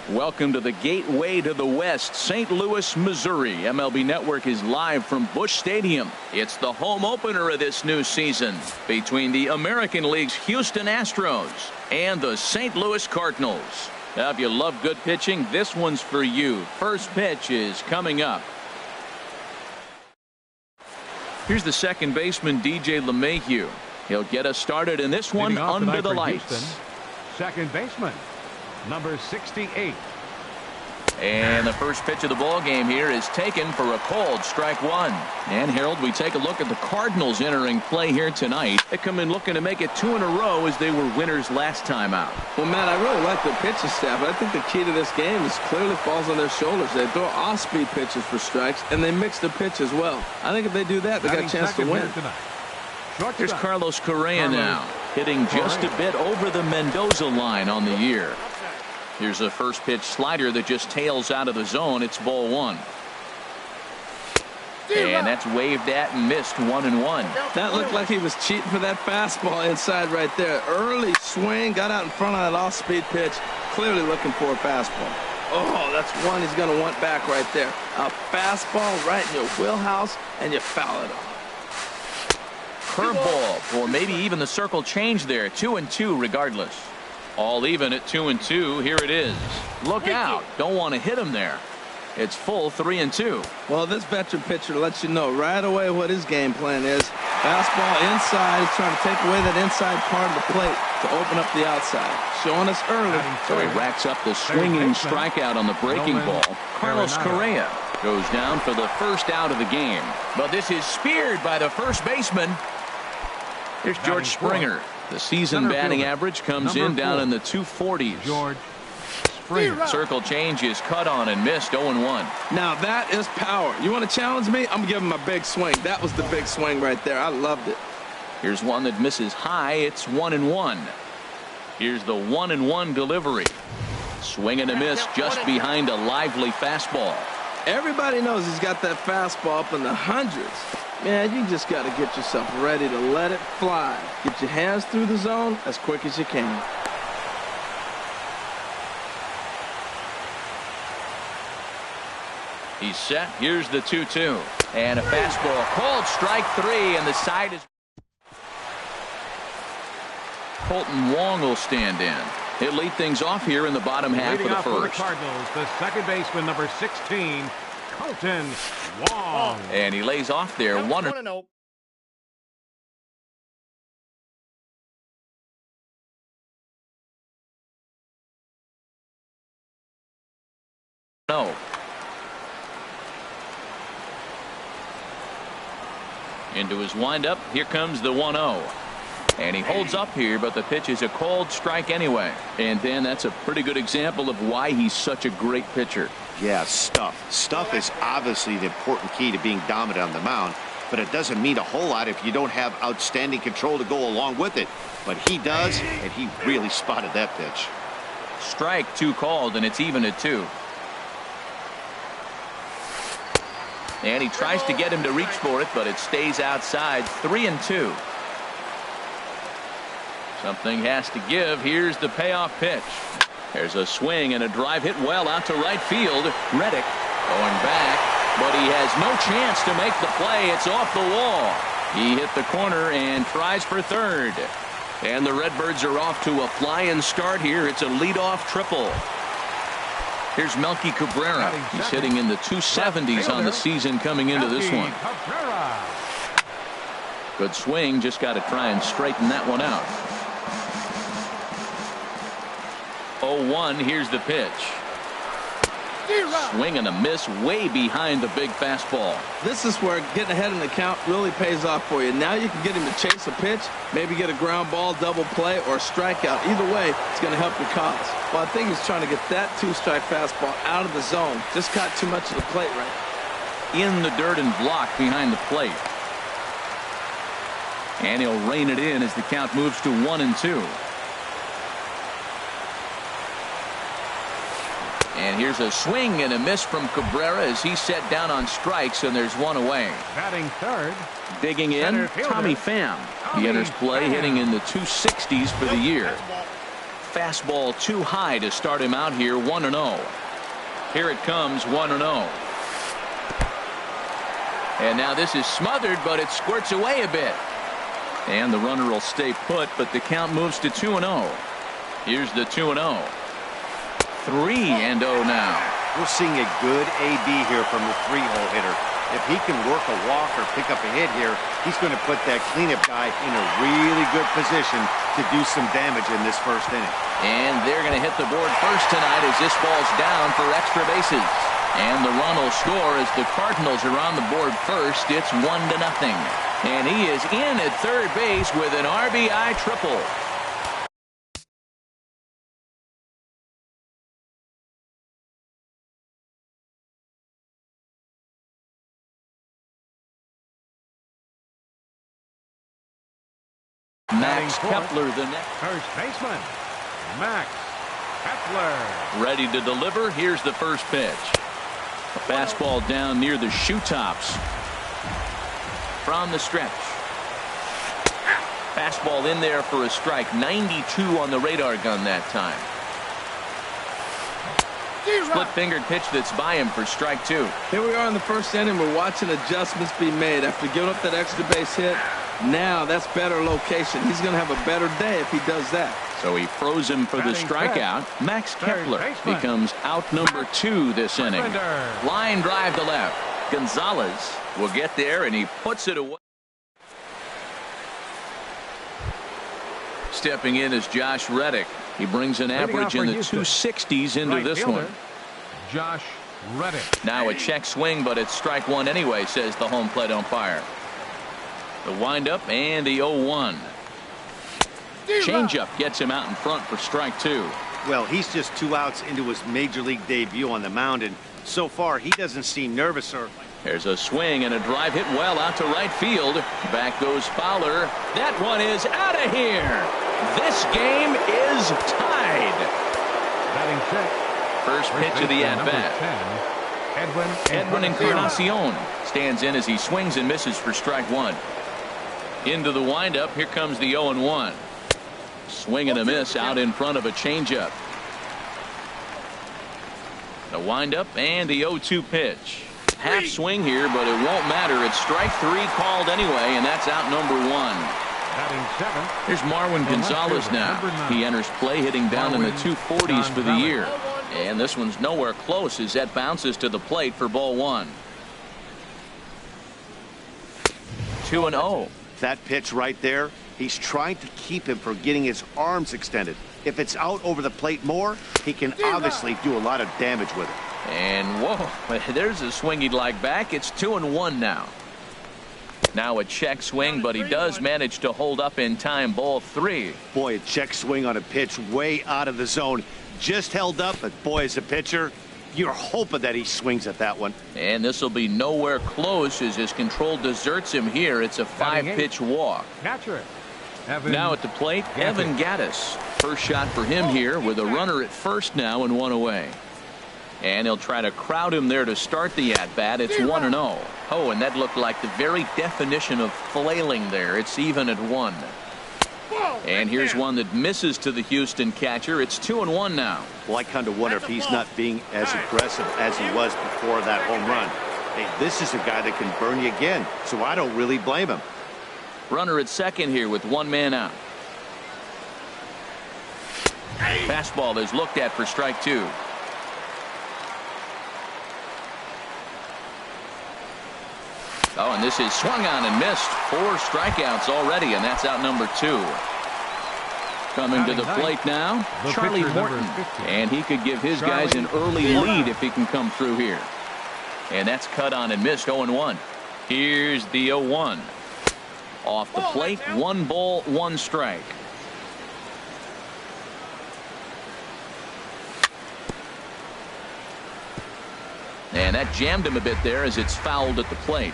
Welcome to the gateway to the West, St. Louis, Missouri. MLB Network is live from Busch Stadium. It's the home opener of this new season between the American League's Houston Astros and the St. Louis Cardinals. Now, if you love good pitching, this one's for you. First pitch is coming up. Here's the second baseman, DJ LeMahieu. He'll get us started in this one under the lights. Houston, second baseman, number 68. And the first pitch of the ball game here is taken for a called strike one. And Harold, we take a look at the Cardinals entering play here tonight. They come in looking to make it 2 in a row as they were winners last time out. Well, Matt, I really like their pitching staff, but I think the key to this game is clearly falls on their shoulders. They throw off-speed pitches for strikes, and they mix the pitch as well. I think if they do that, they got a chance to win. Here's Carlos Correa now, hitting just a bit over the Mendoza line on the year. Here's a first pitch slider that just tails out of the zone. It's ball one. And that's waved at and missed 1-1. That looked like he was cheating for that fastball inside right there. Early swing, got out in front of that off-speed pitch, clearly looking for a fastball. Oh, that's one he's going to want back right there. A fastball right in your wheelhouse, and you foul it off. Curveball, or maybe even the circle change there. 2-2 regardless. All even at 2-2. Here it is. Look out. Don't want to hit him there. It's full 3-2. Well, this veteran pitcher lets you know right away what his game plan is. Fastball inside. He's trying to take away that inside part of the plate to open up the outside. Showing us early. So he racks up the swinging strikeout on the breaking ball. Carlos Correa goes down for the first out of the game. But this is speared by the first baseman. Here's George Springer. The season batting average comes in down in the 240s. George Springer. Circle change is cut on and missed. 0-1. Now that is power. You want to challenge me? I'm giving him a big swing. That was the big swing right there. I loved it. Here's one that misses high. It's 1-1. Here's the 1-1 delivery. Swing and a miss just behind a lively fastball. Everybody knows he's got that fastball up in the hundreds. Man, you just got to get yourself ready to let it fly. Get your hands through the zone as quick as you can. He's set. Here's the 2-2. And a fastball called strike three, and the side is. Colton Wong will stand in. He'll lead things off here in the bottom half of the first. For the Cardinals, the second baseman, number 16, Colton Wong. And he lays off there. 1-0. No. Into his windup. Here comes the 1-0. And he holds up here, but the pitch is a called strike anyway. And then that's a pretty good example of why he's such a great pitcher. Yeah, stuff. Stuff is obviously the important key to being dominant on the mound, but it doesn't mean a whole lot if you don't have outstanding control to go along with it. But he does, and he really spotted that pitch. Strike two called, and it's even at 2. And he tries to get him to reach for it, but it stays outside. 3-2. Something has to give. Here's the payoff pitch. There's a swing and a drive hit well out to right field. Reddick going back, but he has no chance to make the play. It's off the wall. He hit the corner and tries for third. And the Redbirds are off to a flying start here. It's a leadoff triple. Here's Melky Cabrera. He's hitting in the 270s on the season coming into this one. Good swing. Just got to try and straighten that one out. 0-1. Here's the pitch. Swing and a miss way behind the big fastball. This is where getting ahead in the count really pays off for you. Now you can get him to chase a pitch, maybe get a ground ball, double play, or a strikeout. Either way, it's going to help your cause. Well, I think he's trying to get that 2-strike fastball out of the zone. Just caught too much of the plate right now. In the dirt and blocked behind the plate. And he'll rein it in as the count moves to 1-2. And here's a swing and a miss from Cabrera as he's set down on strikes, and there's one away. Batting third. Digging in, Tommy Pham. He enters play hitting in the 260s for the year. fastball too high to start him out here 1-0. Here it comes 1-0. And now this is smothered, but it squirts away a bit. And the runner will stay put, but the count moves to 2-0. Here's the 2-0. 3-0 now. We're seeing a good AB here from the 3-hole hitter. If he can work a walk or pick up a hit here, he's going to put that cleanup guy in a really good position to do some damage in this first inning. And they're going to hit the board first tonight as this ball's down for extra bases. And the run will score as the Cardinals are on the board first. It's 1-0. And he is in at third base with an RBI triple. Max Kepler, the next first baseman, Max Kepler. Ready to deliver. Here's the first pitch. A fastball down near the shoe tops. From the stretch. Fastball in there for a strike. 92 on the radar gun that time. Split-fingered pitch that's by him for strike 2. Here we are in the first inning. We're watching adjustments be made after giving up that extra base hit. Now that's better location. He's going to have a better day if he does that. So he froze him for the strikeout. Max Kepler becomes out number 2 this inning. Line drive to left. Gonzalez will get there, and he puts it away. Stepping in is Josh Reddick. He brings an average in the 260s into this one. Josh Reddick. Now a check swing, but it's strike 1 anyway, says the home plate umpire. The windup and the 0-1. Changeup gets him out in front for strike 2. Well, he's just 2 outs into his major league debut on the mound, and so far he doesn't seem nervous or. There's a swing and a drive hit well out to right field. Back goes Fowler. That one is out of here. This game is tied. Batting check. First pitch of the at-bat. Edwin Encarnacion stands in as he swings and misses for strike 1. Into the windup. Here comes the 0-1. Swing and a miss out in front of a changeup. The windup and the 0-2 pitch. Half swing here, but it won't matter. It's strike 3 called anyway, and that's out number 1. Here's Marwin Gonzalez now. He enters play hitting down in the 240s for the year. And this one's nowhere close as that bounces to the plate for ball 1. 2-0. That pitch right there, he's trying to keep him from getting his arms extended. If it's out over the plate more, he can obviously do a lot of damage with it. And whoa, there's a swing he'd like back. It's 2-1 now. Now a check swing, but he does manage to hold up in time. Ball 3. Boy, a check swing on a pitch way out of the zone. Just held up, but boy, as a pitcher, you're hoping that he swings at that one. And this will be nowhere close as his control deserts him here. It's a 5-pitch walk. Now at the plate, Evan Gattis. First shot for him here with a runner at first now and 1 away. And he'll try to crowd him there to start the at-bat. It's 1-0. Oh, and that looked like the very definition of flailing there. It's even at 1. And here's one that misses to the Houston catcher. It's 2-1 now. Well, I kind of wonder if he's not being as aggressive as he was before that home run. Hey, this is a guy that can burn you again, so I don't really blame him. Runner at second here with 1 man out. Fastball is looked at for strike 2. Oh, and this is swung on and missed. 4 strikeouts already, and that's out number 2. Coming to the plate now, Charlie Morton. And he could give his guys an early lead if he can come through here. And that's cut on and missed. 0-1. Here's the 0-1. Off the plate, 1 ball, 1 strike. And that jammed him a bit there as it's fouled at the plate.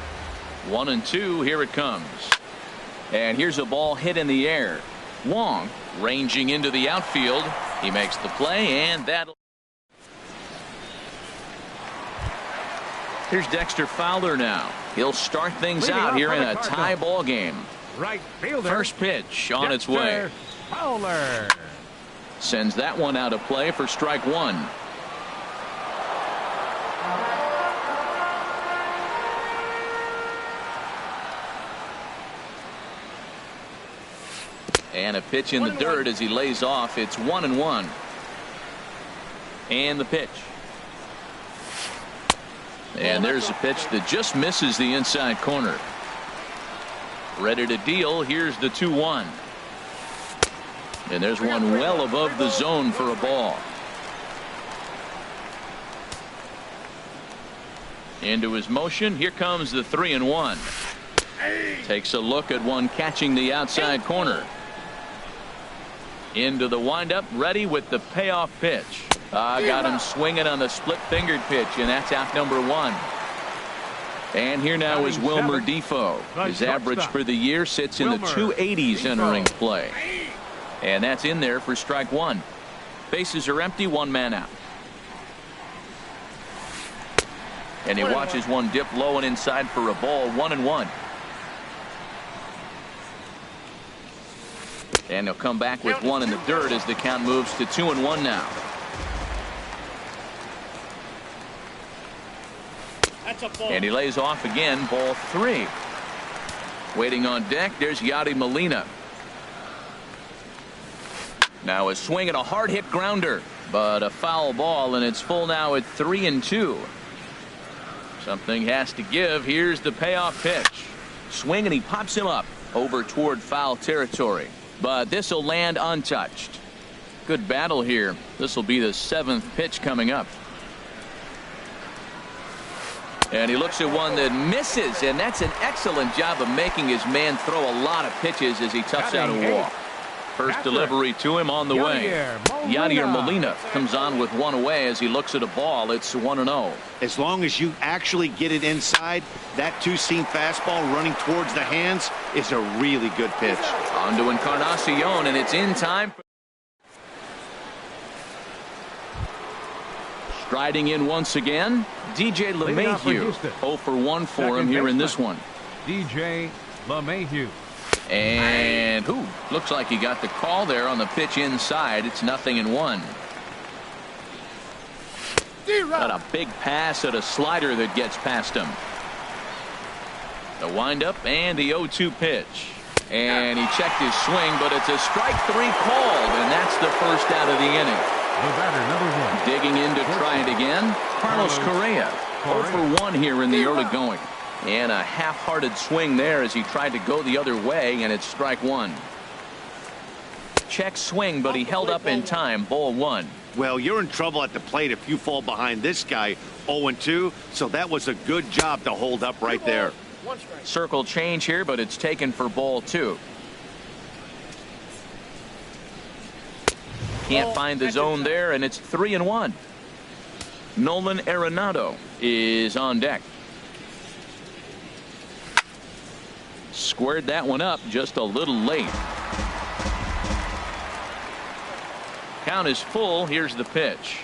1-2. Here it comes. And here's a ball hit in the air. Wong ranging into the outfield. He makes the play, and that'll. Here's Dexter Fowler now. He'll start things out here in a tie ball game. Right fielder. First pitch on its way. Fowler. Sends that one out of play for strike one. And a pitch in the dirt as he lays off. It's 1-1. And the pitch. And there's a pitch that just misses the inside corner. Ready to deal. Here's the 2-1. And there's one well above the zone for a ball. Into his motion. Here comes the 3-1. Takes a look at one catching the outside corner. Into the windup, ready with the payoff pitch. Got him swinging on the split-fingered pitch, and that's out number one. And here now is Wilmer Difo. His average for the year sits in the 280s entering play. And that's in there for strike one. Bases are empty, one man out. And he watches one dip low and inside for a ball. 1-1. And he'll come back with one in the dirt as the count moves to 2-1 now. And he lays off again. Ball three. Waiting on deck. There's Yadi Molina. Now a swing and a hard hit grounder, but a foul ball, and it's full now at 3-2. Something has to give. Here's the payoff pitch. Swing, and he pops him up over toward foul territory. But this will land untouched. Good battle here. This will be the 7th pitch coming up. And he looks at one that misses, and that's an excellent job of making his man throw a lot of pitches as he toughs out a walk. First delivery to him on the way. Yadier Molina comes on with one away as he looks at a ball. It's 1-0. As long as you actually get it inside, that two-seam fastball running towards the hands is a really good pitch. On to Encarnacion, and it's in time. Striding in once again, DJ LeMahieu. 0 for 1 for him here in this one. DJ LeMahieu. And looks like he got the call there on the pitch inside. It's 0-1. Got a big pass at a slider that gets past him. The windup and the 0-2 pitch. And he checked his swing, but it's a strike three called, and that's the first out of the inning. The batter, number 1. Digging in to try it again. Carlos Correa. 0 for 1 here in the early going. And a half-hearted swing there as he tried to go the other way, and it's strike one. Check swing, but he held up in time. Ball one. Well, you're in trouble at the plate if you fall behind this guy 0-2, so that was a good job to hold up right there. Circle change here, but it's taken for ball two. Can't find the zone there, and it's 3-1. Nolan Arenado is on deck. Squared that one up just a little late. Count is full. Here's the pitch.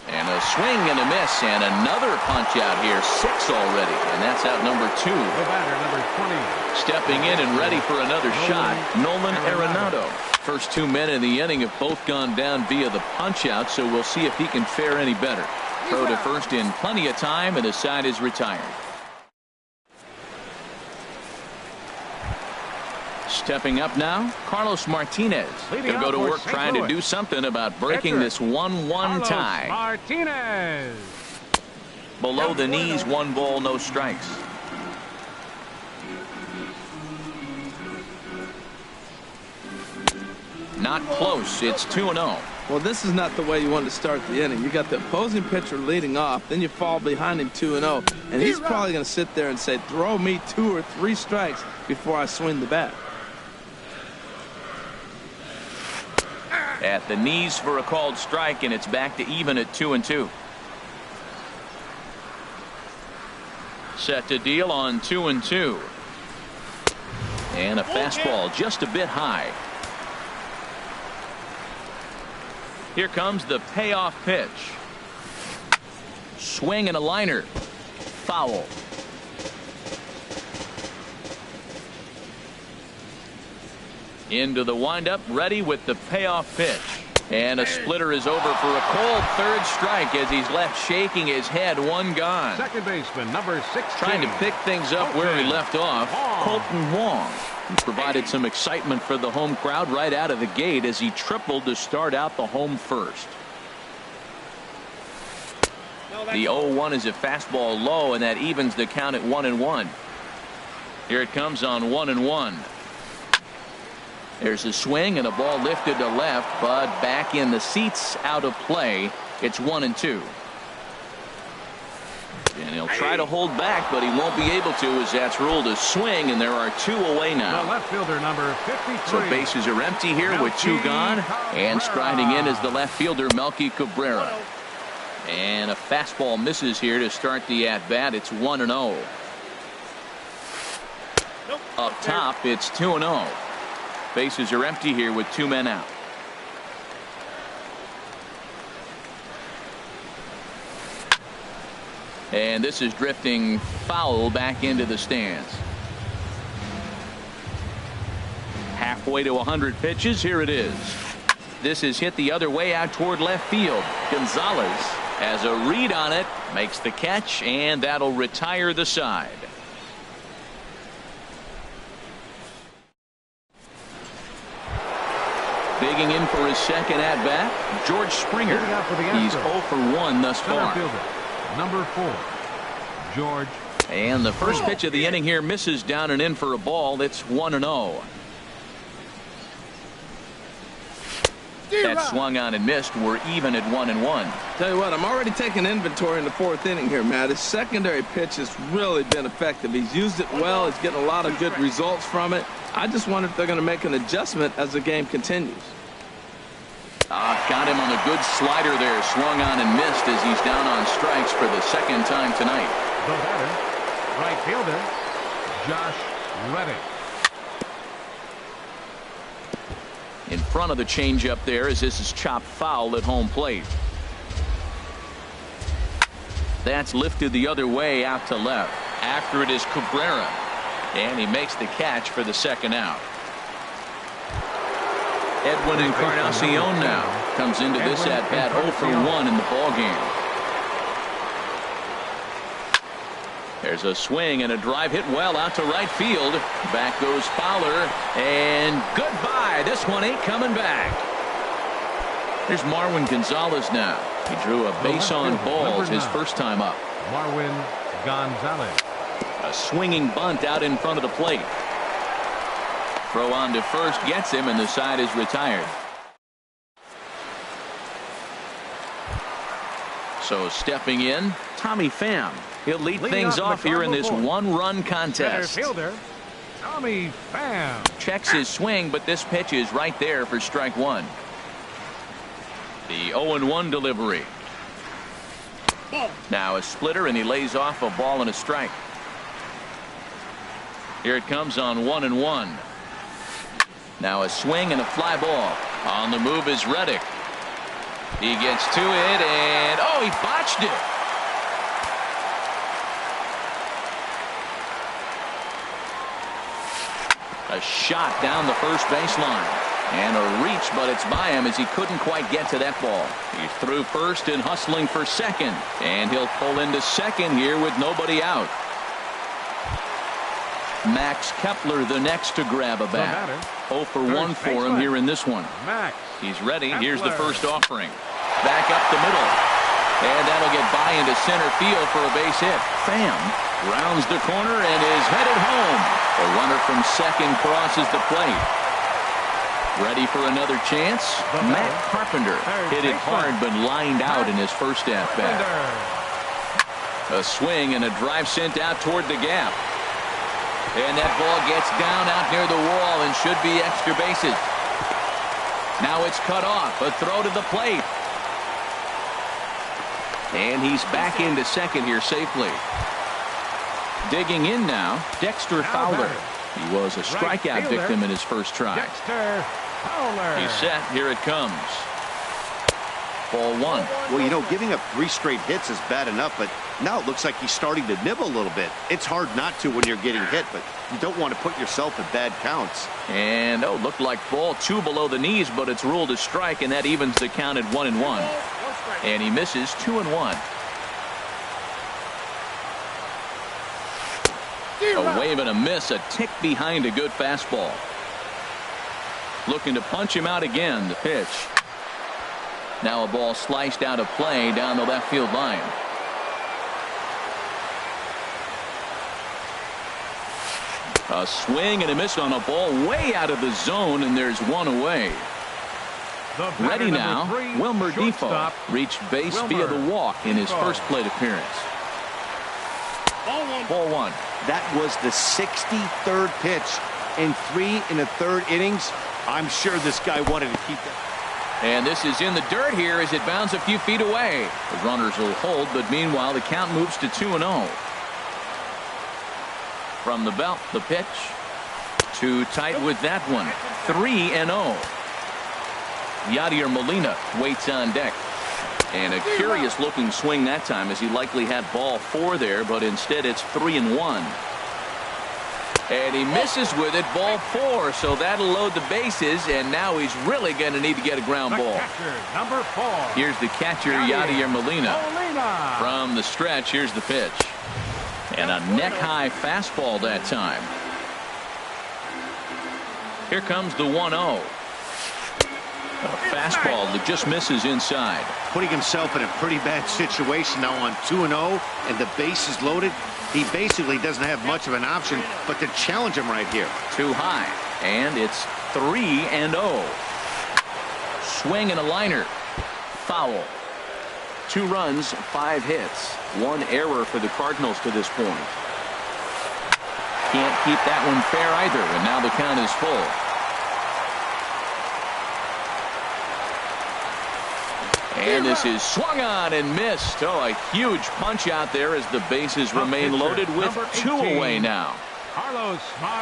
And a swing and a miss, and another punch out here. 6 already, and that's out number 2. The batter, number 20. Stepping in and ready for another shot, Nolan Arenado. First 2 men in the inning have both gone down via the punch out, so we'll see if he can fare any better. Throw to first in plenty of time, and the side is retired. Stepping up now, Carlos Martinez. He'll go to work trying to do something about breaking this 1-1 tie. Martinez. Below the knees, 1 ball, no strikes. Not close. It's 2-0. Well, this is not the way you want to start the inning. You got the opposing pitcher leading off, then you fall behind him 2-0, and he's probably going to sit there and say, throw me 2 or 3 strikes before I swing the bat. At the knees for a called strike, and it's back to even at 2-2. Set to deal on 2-2. And a fastball just a bit high. Here comes the payoff pitch. Swing and a liner. Foul. Into the windup, ready with the payoff pitch. And a splitter is over for a cold third strike as he's left shaking his head. One gone. Second baseman, number 16. Trying to pick things up where he left off. Colton Wong. He provided some excitement for the home crowd right out of the gate as he tripled to start out the home first. The 0-1 is a fastball low, and that evens the count at 1-1. Here it comes on 1-1. There's a swing and a ball lifted to left, but back in the seats, out of play. It's 1-2. And he'll try to hold back, but he won't be able to as that's ruled a swing, and there are 2 away now. The left fielder, number 53. So bases are empty here with 2 gone, and striding in is the left fielder, Melky Cabrera. And a fastball misses here to start the at-bat. It's 1-0. Up top, it's 2-0. Bases are empty here with 2 men out. And this is drifting foul back into the stands. Halfway to 100 pitches. Here it is. This is hit the other way out toward left field. Gonzalez has a read on it, makes the catch, and that'll retire the side. Digging in for his second at bat, George Springer. He's 0 for 1 thus far. Number 4, George. And the first pitch of the inning here misses down and in for a ball. That's 1-0. That swung on and missed. We're even at 1-1. Tell you what, I'm already taking inventory in the 4th inning here, Matt. His secondary pitch has really been effective. He's used it well. He's getting a lot of good results from it. I just wonder if they're going to make an adjustment as the game continues. Got him on a good slider there. Swung on and missed as he's down on strikes for the second time tonight. The batter, right fielder, Josh Reddick. In front of the changeup there as this is chopped foul at home plate. That's lifted the other way out to left. After it is Cabrera. And he makes the catch for the second out. Edwin Encarnacion now comes into this at bat 0 for 1 in the ball game. There's a swing and a drive hit well out to right field. Back goes Fowler, and goodbye. This one ain't coming back. There's Marwin Gonzalez now. He drew a base on balls his first time up. Marwin Gonzalez. A swinging bunt out in front of the plate. Throw on to first gets him, and the side is retired. So stepping in, Tommy Pham. He'll lead things off here in this 1-run contest. Center fielder, Tommy Pham. Checks his swing, but this pitch is right there for strike 1. The 0-1 delivery. Now a splitter, and he lays off a ball and a strike. Here it comes on 1-1. Now a swing and a fly ball. On the move is Reddick. He gets to it, and oh, he botched it. A shot down the first baseline. And a reach, but it's by him as he couldn't quite get to that ball. He's through first and hustling for second. And he'll pull into second here with nobody out. Max Kepler the next to grab a bat. 0 for 1 for him here in this one. He's ready. Here's the first offering. Back up the middle. And that'll get by into center field for a base hit. Pham rounds the corner and is headed home. The runner from second crosses the plate. Ready for another chance? Matt Carpenter hit it hard but lined out in his first at bat. A swing and a drive sent out toward the gap. And that ball gets down out near the wall and should be extra bases. Now it's cut off. A throw to the plate. And he's back into second here safely. Digging in now, Dexter Fowler. He was a strikeout victim in his first try. Dexter Fowler. He's set. Here it comes. Ball 1. Well, you know, giving up 3 straight hits is bad enough, but now it looks like he's starting to nibble a little bit. It's hard not to when you're getting hit, but you don't want to put yourself in bad counts. And, looked like ball 2 below the knees, but it's ruled a strike, and that evens the count at 1-1. And he misses 2-1. A wave and a miss, a tick behind a good fastball. Looking to punch him out again. The pitch. Now a ball sliced out of play down the left field line. A swing and a miss on a ball way out of the zone, and there's one away. Ready now, Wilmer Difo reached base via the walk in his first plate appearance. Ball 1. That was the 63rd pitch in 3 1/3 innings. I'm sure this guy wanted to keep that. And this is in the dirt here as it bounds a few feet away. The runners will hold, but meanwhile the count moves to 2-0. From the belt, the pitch. Too tight with that one. 3-0. Yadier Molina waits on deck. And a curious looking swing that time, as he likely had ball 4 there, but instead it's 3-1. And he misses with it, ball 4, so that'll load the bases, and now he's really going to need to get a ground ball. Number 4. Here's the catcher, Yadier Molina. From the stretch, here's the pitch. And a neck-high fastball that time. Here comes the 1-0. A fastball that just misses inside. Putting himself in a pretty bad situation now on 2-0, and the base is loaded. He basically doesn't have much of an option but to challenge him right here. Too high, and it's 3-0. Swing and a liner. Foul. 2 runs, 5 hits. 1 error for the Cardinals to this point. Can't keep that one fair either, and now the count is full. And this is swung on and missed. Oh, a huge punch out there as the bases remain loaded with 2 away now.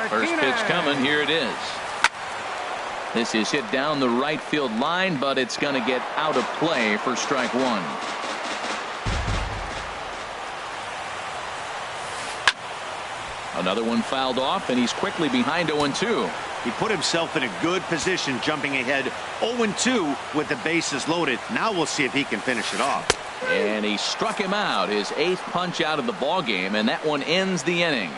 First pitch coming. Here it is. This is hit down the right field line, but it's going to get out of play for strike 1. Another one fouled off, and he's quickly behind 0-2. He put himself in a good position, jumping ahead 0-2 with the bases loaded. Now we'll see if he can finish it off. And he struck him out, his 8th punch out of the ball game, and that one ends the inning.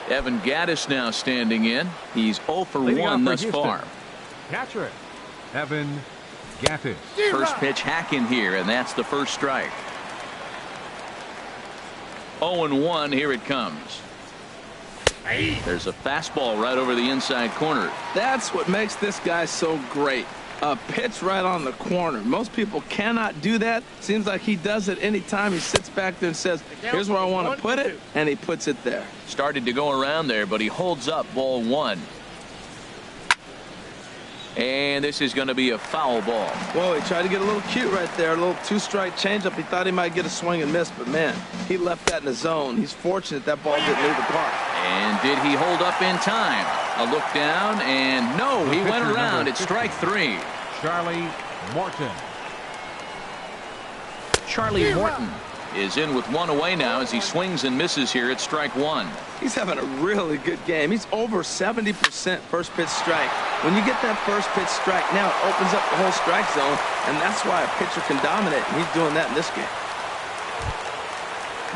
Evan Gattis now standing in. He's 0 for 1 thus far. Catcher Evan Gattis. First pitch hack in here, and that's the first strike. 0-1, here it comes. There's a fastball right over the inside corner. That's what makes this guy so great. A pitch right on the corner. Most people cannot do that. Seems like he does it anytime he sits back there and says, here's where I want to put it, and he puts it there. Started to go around there, but he holds up ball 1. And this is going to be a foul ball. Whoa, he tried to get a little cute right there. A little 2-strike changeup. He thought he might get a swing and miss, but man, he left that in the zone. He's fortunate that ball didn't leave the park. And did he hold up in time? A look down, and no, he went around. It's strike 3. Charlie Morton. Charlie Morton is in with 1 away now as he swings and misses here at strike 1. He's having a really good game. He's over 70% first pitch strike. When you get that first pitch strike, now it opens up the whole strike zone, and that's why a pitcher can dominate, and he's doing that in this game.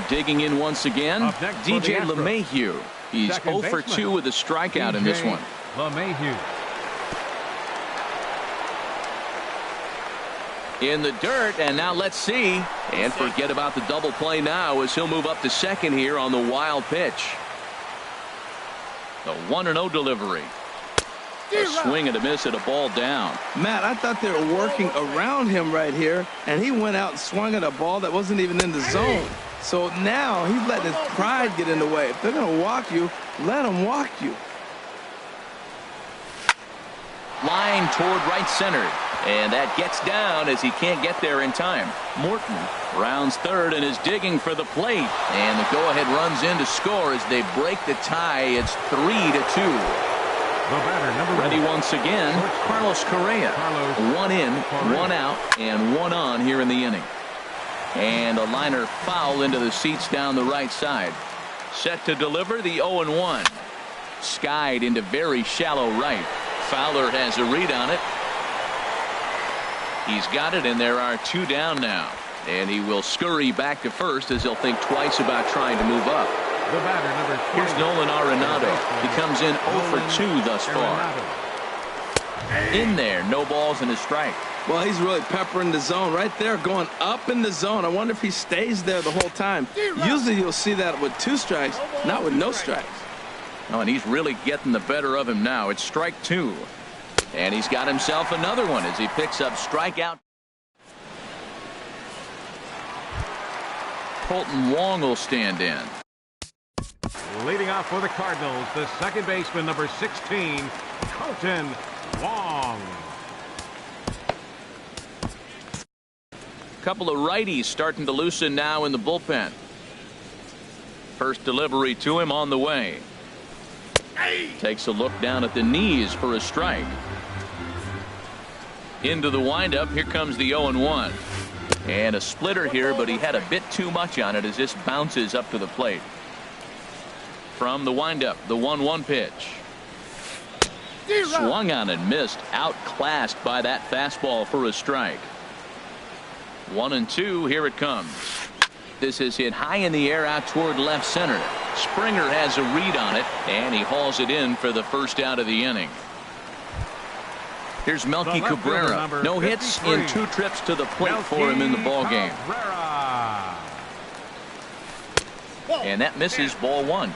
Digging in once again, DJ LeMahieu. He's 0 for 2 with a strikeout in this one. LeMahieu. In the dirt, and now let's see. And forget about the double play now as he'll move up to second here on the wild pitch. The 1-0 delivery. A swing and a miss at a ball down. Matt, I thought they were working around him right here, and he went out and swung at a ball that wasn't even in the zone. So now he's letting his pride get in the way. If they're going to walk you, let them walk you. Line toward right center. And that gets down as he can't get there in time. Morton rounds third and is digging for the plate. And the go-ahead runs in to score as they break the tie. It's 3-2. The batter, number Ready once again, Carlos Correa. One in, one out, and one on here in the inning. And a liner foul into the seats down the right side. Set to deliver the 0-1. Skied into very shallow right. Fowler has a read on it. He's got it, and there are two down now. And he will scurry back to first as he'll think twice about trying to move up. The batter, number 20. Here's Nolan Arenado. He comes in 0 for 2 thus far. In there, no balls and a strike. Well, he's really peppering the zone right there, going up in the zone. I wonder if he stays there the whole time. Usually you'll see that with 2 strikes, not with no strikes. Oh, and he's really getting the better of him now. It's strike 2. And he's got himself another one as he picks up strikeout. Colton Wong will stand in. Leading off for the Cardinals, the second baseman, number 16, Colton Wong. Couple of righties starting to loosen now in the bullpen. First delivery to him on the way. Takes a look down at the knees for a strike. Into the windup. Here comes the 0-1. And a splitter here, but he had a bit too much on it as this bounces up to the plate. From the windup, the 1-1 pitch. Swung on and missed. Outclassed by that fastball for a strike. 1-2. Here it comes. This is hit high in the air out toward left center. Springer has a read on it, and he hauls it in for the first out of the inning. Here's Melky Cabrera. No hits in 2 trips to the plate for him in the ball game. And that misses, ball 1.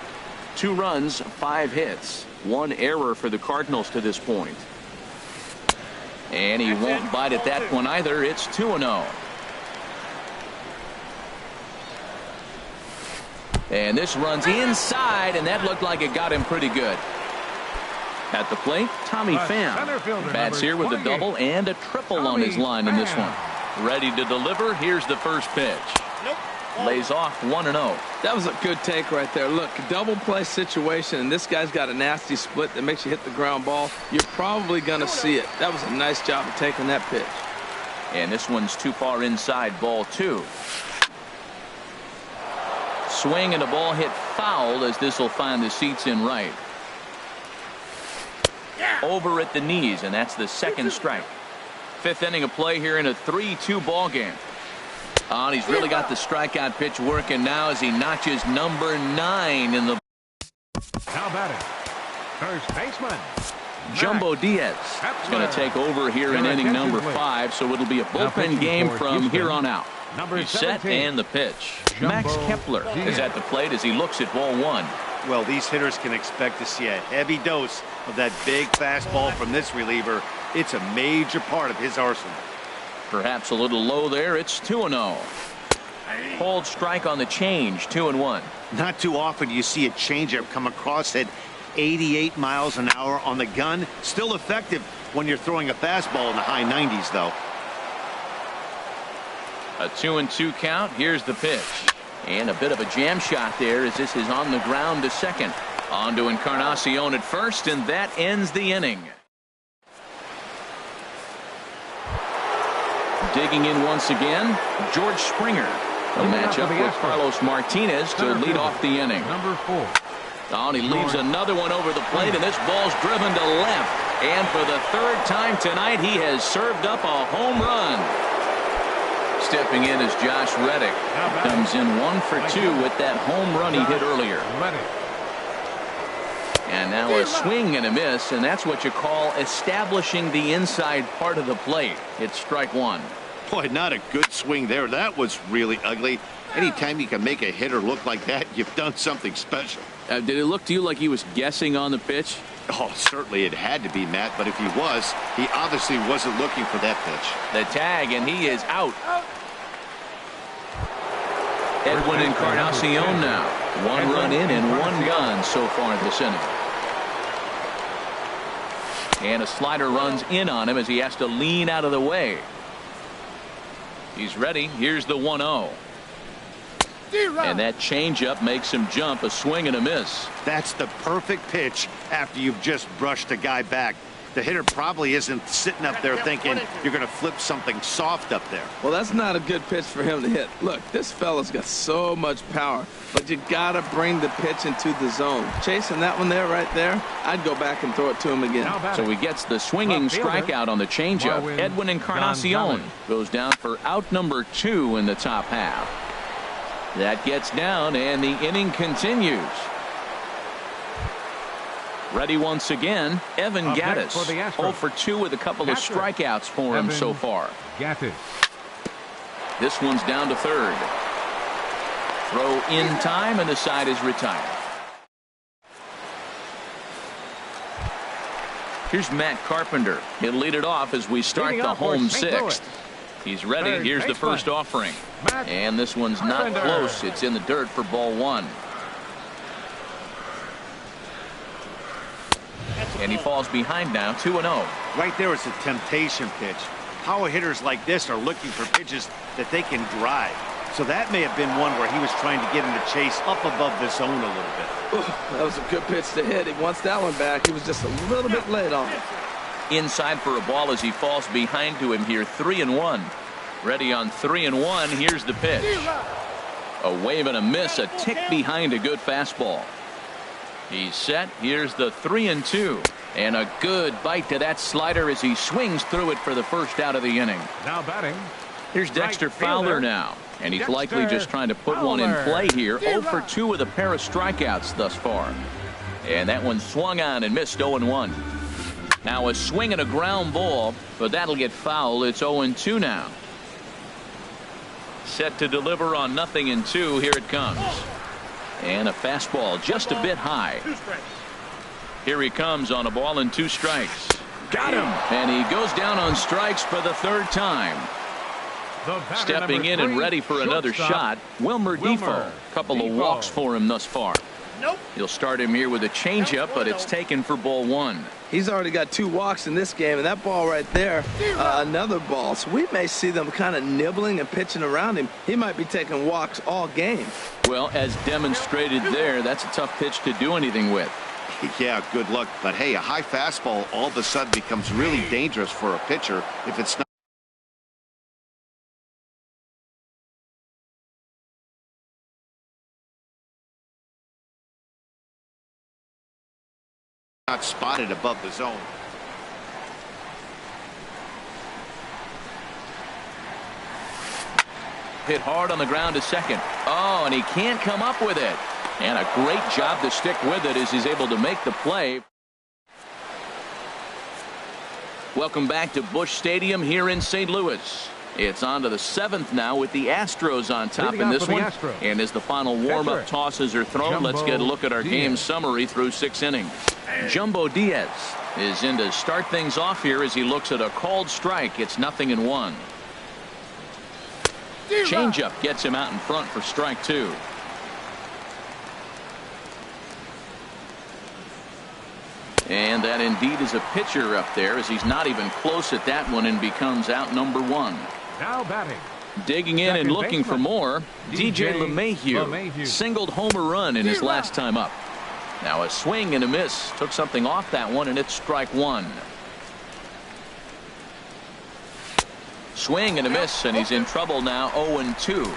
2 runs, 5 hits. 1 error for the Cardinals to this point. And he won't bite at that one either. It's 2-0. And this runs inside, and that looked like it got him pretty good. At the plate, Tommy Pham bats here with a double and a triple on his line in this one. Ready to deliver. Here's the first pitch. Lays off 1-0. That was a good take right there. Look, double play situation, and this guy's got a nasty split that makes you hit the ground ball. You're probably going to see it. That was a nice job of taking that pitch. And this one's too far inside, ball 2. Swing and a ball hit foul as this will find the seats in right. Over at the knees, and that's the second strike. 5th inning of play here in a 3-2 ball game. And he's really got the strikeout pitch working now as he notches number 9 in the. How about it? First baseman Jumbo Diaz is going to take over here in inning number 5, so it'll be a bullpen game from here on out. He's set and the pitch. Max Kepler is at the plate as he looks at ball 1. Well, these hitters can expect to see a heavy dose of that big fastball from this reliever. It's a major part of his arsenal. Perhaps a little low there. It's 2-0. Hold strike on the change. 2-1. Not too often you see a changeup come across at 88 miles an hour on the gun. Still effective when you're throwing a fastball in the high 90s, though. A 2-2 count. Here's the pitch. And a bit of a jam shot there as this is on the ground to second. On to Encarnacion at first, and that ends the inning. Digging in once again, George Springer. A matchup with Carlos Martinez to lead off the inning. Number 4. Oh, and he leaves another one over the plate, and this ball's driven to left. And for the 3rd time tonight, he has served up a home run. Stepping in is Josh Reddick. Comes in 1 for 2 with that home run he hit earlier. And now a swing and a miss, and that's what you call establishing the inside part of the plate. It's strike 1. Boy, not a good swing there. That was really ugly. Anytime you can make a hitter look like that, you've done something special. Did it look to you like he was guessing on the pitch? Oh, certainly it had to be, Matt, but if he was, he obviously wasn't looking for that pitch. The tag, and he is out. Edwin Encarnacion now. 1 run in and 1 gone so far this inning. And a slider runs in on him as he has to lean out of the way. He's ready. Here's the 1-0. And that changeup makes him jump. A swing and a miss. That's the perfect pitch after you've just brushed a guy back. The hitter probably isn't sitting up there thinking you're going to flip something soft up there. Well, that's not a good pitch for him to hit. Look, this fella's got so much power, but you got to bring the pitch into the zone. Chasing that one there, right there, I'd go back and throw it to him again. So he gets the swinging strikeout on the changeup. Edwin Encarnacion goes down for out number 2 in the top half. That gets down, and the inning continues. Ready once again, Evan Gattis. 0 for 2 with a couple of strikeouts for him so far. Gattis. This one's down to third. Throw in time, and the side is retired. Here's Matt Carpenter. He'll lead it off as we start the home sixth. He's ready. Here's the first offering. And this one's not close. It's in the dirt for ball 1. And he falls behind now, 2-0. Right there is a temptation pitch. Power hitters like this are looking for pitches that they can drive. So that may have been one where he was trying to get him to chase up above the zone a little bit. That was a good pitch to hit. He wants that one back. He was just a little bit late on it. Inside for a ball as he falls behind to him here, 3-1. Ready on 3-1. Here's the pitch. A wave and a miss, a tick behind a good fastball. He's set. Here's the 3-2. And a good bite to that slider as he swings through it for the first out of the inning. Now batting. Here's Dexter Fowler now. And he's likely just trying to put one in play here. 0 for 2 with a pair of strikeouts thus far. And that one swung on and missed. 0-1. Now a swing and a ground ball, but that'll get foul. It's 0-2 now. Set to deliver on 0-2. Here it comes. And a fastball just a bit high. Here he comes on a ball and 2 strikes. Got him. And he goes down on strikes for the 3rd time. Stepping in and ready for another shot, Wilmer Difo. Couple of walks for him thus far. He'll start him here with a changeup, but it's taken for ball 1. He's already got 2 walks in this game, and that ball right there, another ball. So we may see them kind of nibbling and pitching around him. He might be taking walks all game. Well, as demonstrated there, that's a tough pitch to do anything with. Yeah, good luck. But hey, a high fastball all of a sudden becomes really dangerous for a pitcher if it's not spotted above the zone. Hit hard on the ground to second. Oh, and he can't come up with it. And a great job to stick with it as he's able to make the play. Welcome back to Busch Stadium here in St. Louis. It's on to the 7th now with the Astros on top in this one. And as the final warm-up tosses are thrown, let's get a look at our game summary through 6 innings. Jumbo Diaz is in to start things off here as he looks at a called strike. It's 0-1. Changeup gets him out in front for strike 2. And that indeed is a pitcher up there as he's not even close at that one and becomes out number 1. Now batting. Digging in and looking for more, DJ LeMahieu singled home a run in his last time up. Now a swing and a miss. Took something off that one, and it's strike 1. Swing and a miss, and he's in trouble now. 0-2.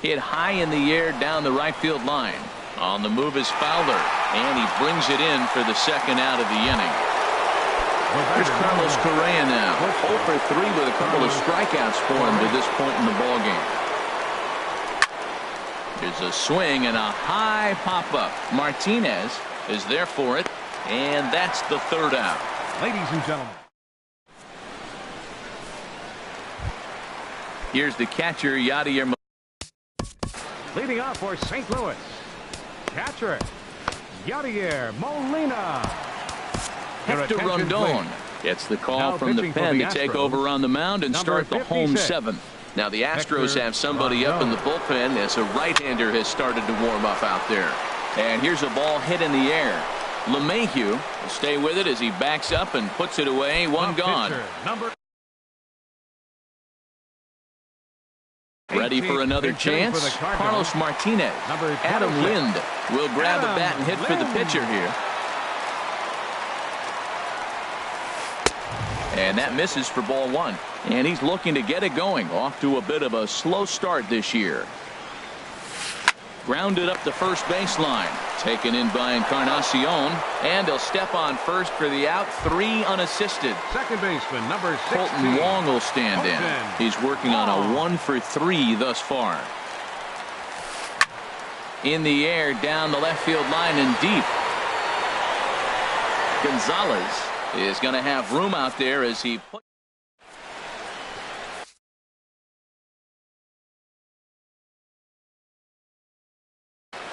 Hit high in the air down the right field line. On the move is Fowler, and he brings it in for the 2nd out of the inning. Here's Carlos Correa now. 0 for 3 with a couple of strikeouts for him to this point in the ballgame. There's a swing and a high pop-up. Martinez is there for it, and that's the 3rd out. Ladies and gentlemen. Here's the catcher, Yadier. Leading off for St. Louis, catcher Yadier Molina. Hector Rondon gets the call from the pen to take over on the mound and start the home 7th. Now the Astros have somebody up in the bullpen as a right-hander has started to warm up out there. And here's a ball hit in the air. LeMahieu will stay with it as he backs up and puts it away. One gone. Ready for another chance? Carlos Martinez. Adam Lind will grab the bat and hit for the pitcher here. And that misses for ball one. And he's looking to get it going. Off to a bit of a slow start this year. Grounded up the first baseline. Taken in by Encarnacion. And he'll step on first for the out. 3 unassisted. Second baseman, number 16. Colton Wong will stand in. He's working on a 1 for 3 thus far. In the air, down the left field line and deep. Gonzalez is going to have room out there as he puts.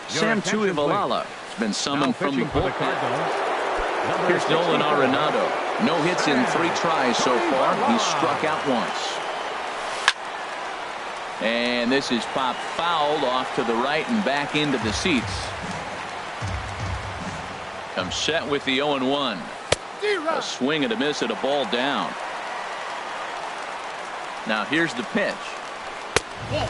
Sam Tuivalala has been summoned from the bullpen. Here's Nolan Arenado. No hits in 3 tries so far. He's struck out once. And this is popped fouled off to the right and back into the seats. Comes set with the 0-1. A swing and a miss at a ball down. Now here's the pitch.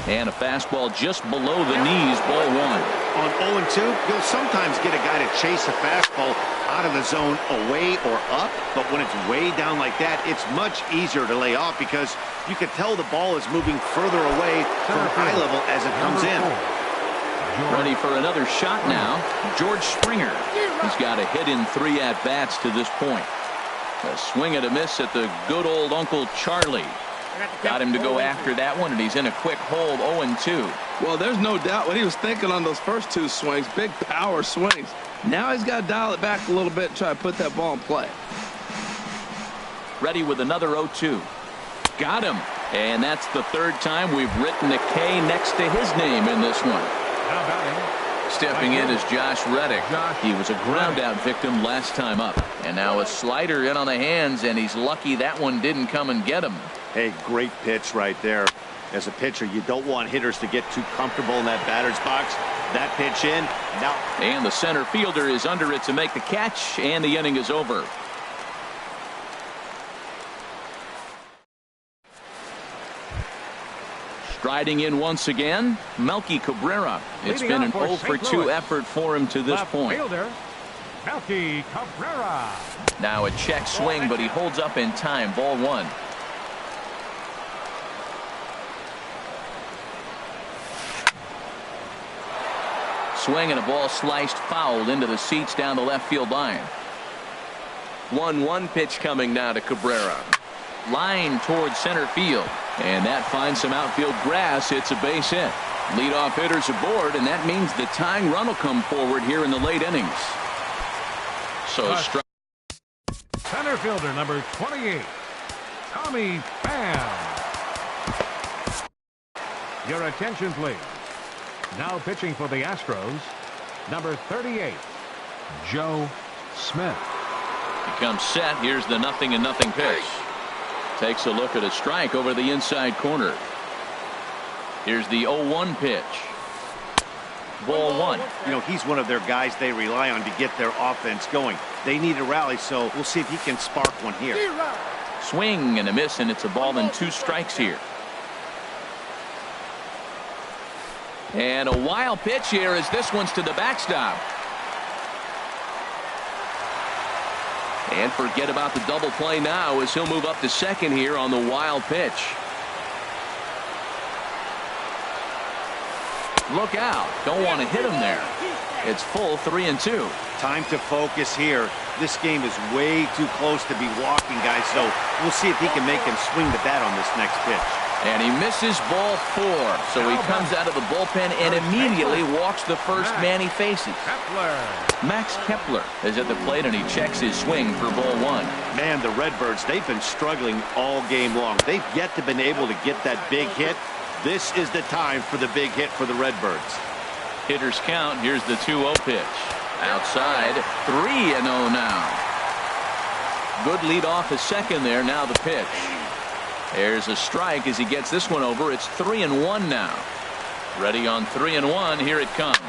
And a fastball just below the knees, ball 1. On 0-2, you'll sometimes get a guy to chase a fastball out of the zone away or up, but when it's way down like that, it's much easier to lay off because you can tell the ball is moving further away from eye level as it comes in. Ready for another shot now. George Springer. He's got a hit in 3 at-bats to this point. A swing and a miss at the good old Uncle Charlie. Got him to go after that one, and he's in a quick hold, 0-2. Well, there's no doubt what he was thinking on those first 2 swings. Big power swings. Now he's got to dial it back a little bit and try to put that ball in play. Ready with another 0-2. Got him. And that's the 3rd time we've written a K next to his name in this one. Stepping in is Josh Reddick. He was a ground out victim last time up. And now a slider in on the hands, and he's lucky that one didn't come and get him. Hey, great pitch right there. As a pitcher, you don't want hitters to get too comfortable in that batter's box. That pitch in. Now. And the center fielder is under it to make the catch, and the inning is over. Striding in once again, Melky Cabrera. It's been an 0 for 2 effort for him to this point. Melky Cabrera. Now a check swing, but he holds up in time. Ball 1. Swing and a ball sliced fouled into the seats down the left field line. 1-1 pitch coming now to Cabrera. Line towards center field. And that finds some outfield grass. It's a base hit. Leadoff hitters aboard, and that means the tying run will come forward here in the late innings. So center fielder number 28, Tommy Pham. Your attention, please. Now pitching for the Astros, number 38, Joe Smith. He comes set. Here's the 0-0 pitch. Takes a look at a strike over the inside corner. Here's the 0-1 pitch. Ball 1. You know, he's one of their guys they rely on to get their offense going. They need a rally, so we'll see if he can spark one here. Swing and a miss, and it's a ball and 2 strikes here. And a wild pitch here as this one's to the backstop. And forget about the double play now as he'll move up to second here on the wild pitch. Look out. Don't want to hit him there. It's full 3-2. Time to focus here. This game is way too close to be walking, guys, so we'll see if he can make him swing the bat on this next pitch. And he misses ball 4. So he comes out of the bullpen and immediately walks the first man he faces. Max Kepler is at the plate, and he checks his swing for ball 1. Man, the Redbirds, they've been struggling all game long. They've yet to been able to get that big hit. This is the time for the big hit for the Redbirds. Hitters count. Here's the 2-0 pitch. Outside, 3-0 now. Good lead off his second there. Now the pitch. There's a strike as he gets this one over. It's 3-1 now. Ready on 3-1. Here it comes.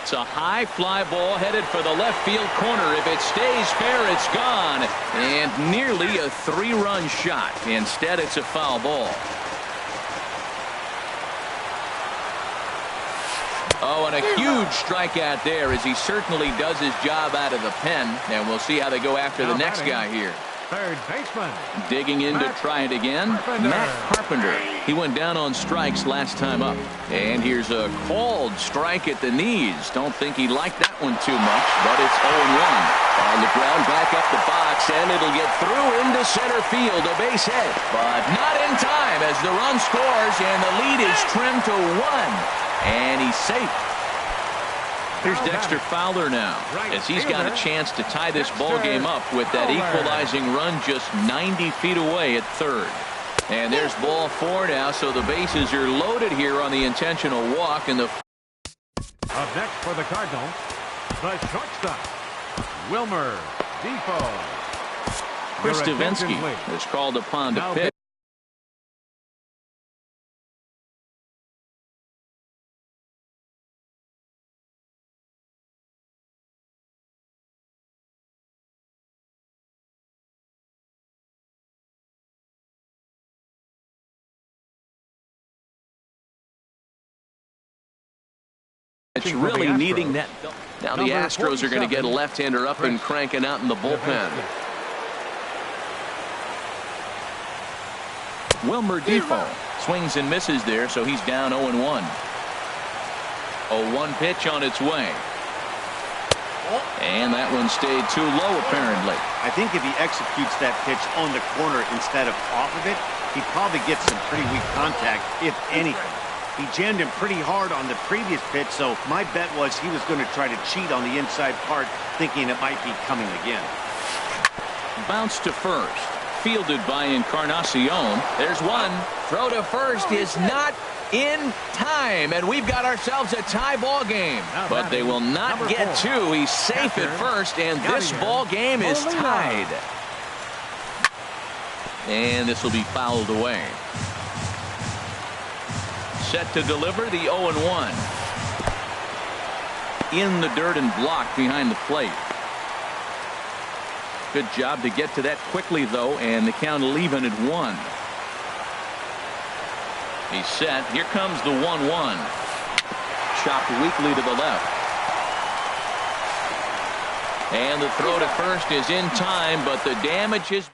It's a high fly ball headed for the left field corner. If it stays fair, it's gone. And nearly a 3-run shot. Instead, it's a foul ball. Oh, and a huge strikeout there as he certainly does his job out of the pen. And we'll see how they go after the next guy here. Third baseman. Digging in to try it again. Matt Carpenter. He went down on strikes last time up. And here's a called strike at the knees. Don't think he liked that one too much, but it's 0-1. On the ground, back up the box, and it'll get through into center field. A base hit, but not in time as the run scores, and the lead is trimmed to 1. And he's safe. Here's Dexter Fowler now, as he's got a chance to tie this ball game up with that equalizing run just 90 feet away at third. And there's ball 4 now, so the bases are loaded here on the intentional walk. And the up next for the Cardinals, the shortstop, Wilmer Difo. Chris Davinsky is called upon to pitch. It's really needing that. Now the Astros are going to get a left-hander up and cranking out in the bullpen. Wilmer Difo swings and misses there, so he's down 0-1. A 1 pitch on its way. And that one stayed too low, apparently. I think if he executes that pitch on the corner instead of off of it, he probably gets some pretty weak contact, if anything. He jammed him pretty hard on the previous pitch, so my bet was he was going to try to cheat on the inside part, thinking it might be coming again. Bounce to first. Fielded by Encarnacion. There's one. Throw to first is not in time, and we've got ourselves a tie ball game. But they will not get 2. He's safe at first, and this ball game is tied. And this will be fouled away. Set to deliver the 0-1. In the dirt and blocked behind the plate. Good job to get to that quickly, though, and the count leaving at 1. He's set. Here comes the 1-1. Chopped weakly to the left. And the throw to first is in time, but the damage is.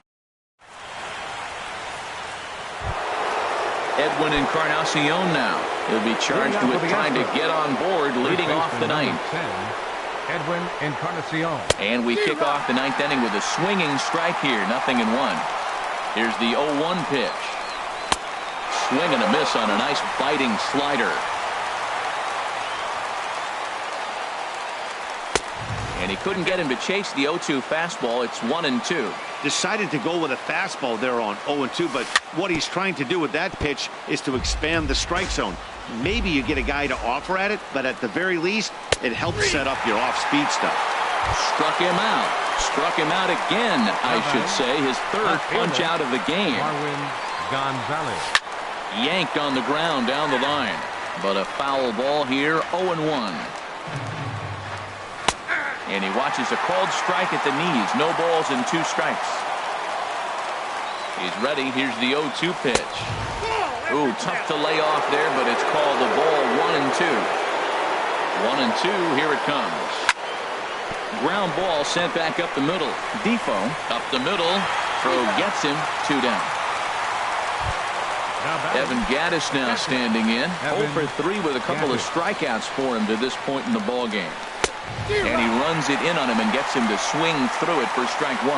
Edwin Encarnacion now. He'll be charged with trying to get on board, leading off the ninth. Edwin Encarnacion. And we kick off the 9th inning with a swinging strike here. 0-1. Here's the 0-1 pitch. Swing and a miss on a nice biting slider. And he couldn't get him to chase the 0-2 fastball. It's 1-2. Decided to go with a fastball there on 0-2, but what he's trying to do with that pitch is to expand the strike zone. Maybe you get a guy to offer at it, but at the very least, it helps set up your off-speed stuff. Struck him out. Struck him out again, I should say. His 3rd punch out of the game. Marwin Gonzalez. Yanked on the ground down the line. But a foul ball here, 0-1. And he watches a called strike at the knees. No balls and 2 strikes. He's ready. Here's the 0-2 pitch. Ooh, tough to lay off there, but it's called the ball. 1-2. 1-2. Here it comes. Ground ball sent back up the middle. Difo up the middle. Throw gets him. 2 down. Evan Gattis now standing in. 0 for 3 with a couple of strikeouts for him to this point in the ball game. And he runs it in on him and gets him to swing through it for strike 1.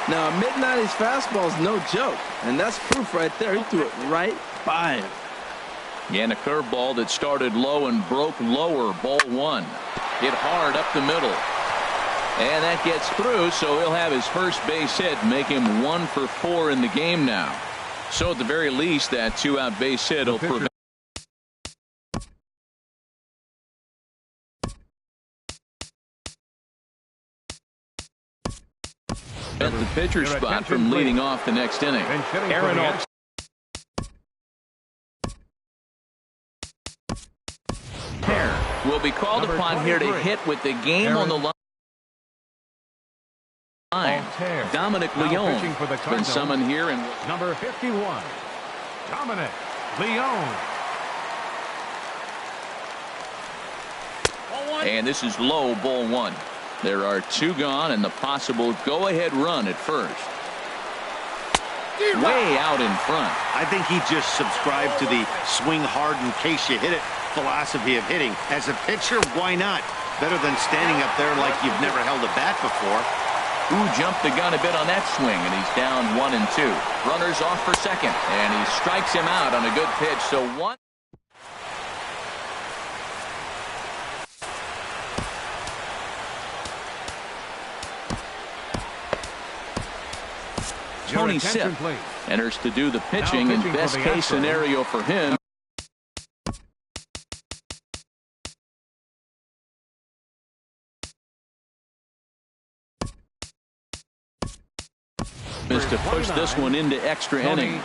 Now, a mid-90s fastball is no joke, and that's proof right there. He threw it right by him. And a curveball that started low and broke lower. Ball 1. Hit hard up the middle. And that gets through, so he'll have his first base hit, make him 1 for 4 in the game now. So at the very least, that 2-out base hit will prevent. At the pitcher spot from leading off the next inning. Aaron Alston will be called upon here to hit with the game on the line. Dominic Leone has been summoned here. And number 51, Dominic Leone. And this is low, ball one. There are two gone and the possible go-ahead run at first. Way out in front. I think he just subscribed to the swing hard in case you hit it philosophy of hitting. As a pitcher, why not? Better than standing up there like you've never held a bat before. Who jumped the gun a bit on that swing, and he's down 1-2. Runners off for second, and he strikes him out on a good pitch. So one. Tony Sipp enters to do the pitching in best case scenario for him. Is to push this one into extra innings.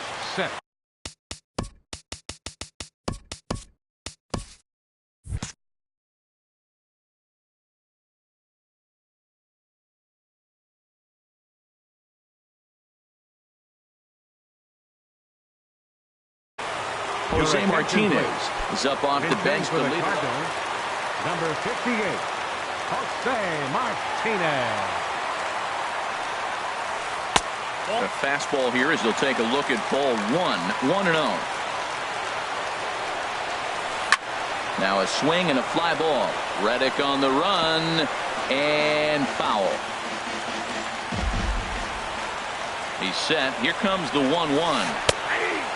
Jose Martinez is up off the bench to lead. Number 58, Jose Martinez. The fastball here as he'll take a look at ball one. 1-0. Now a swing and a fly ball. Reddick on the run and foul. He's set. Here comes the 1-1.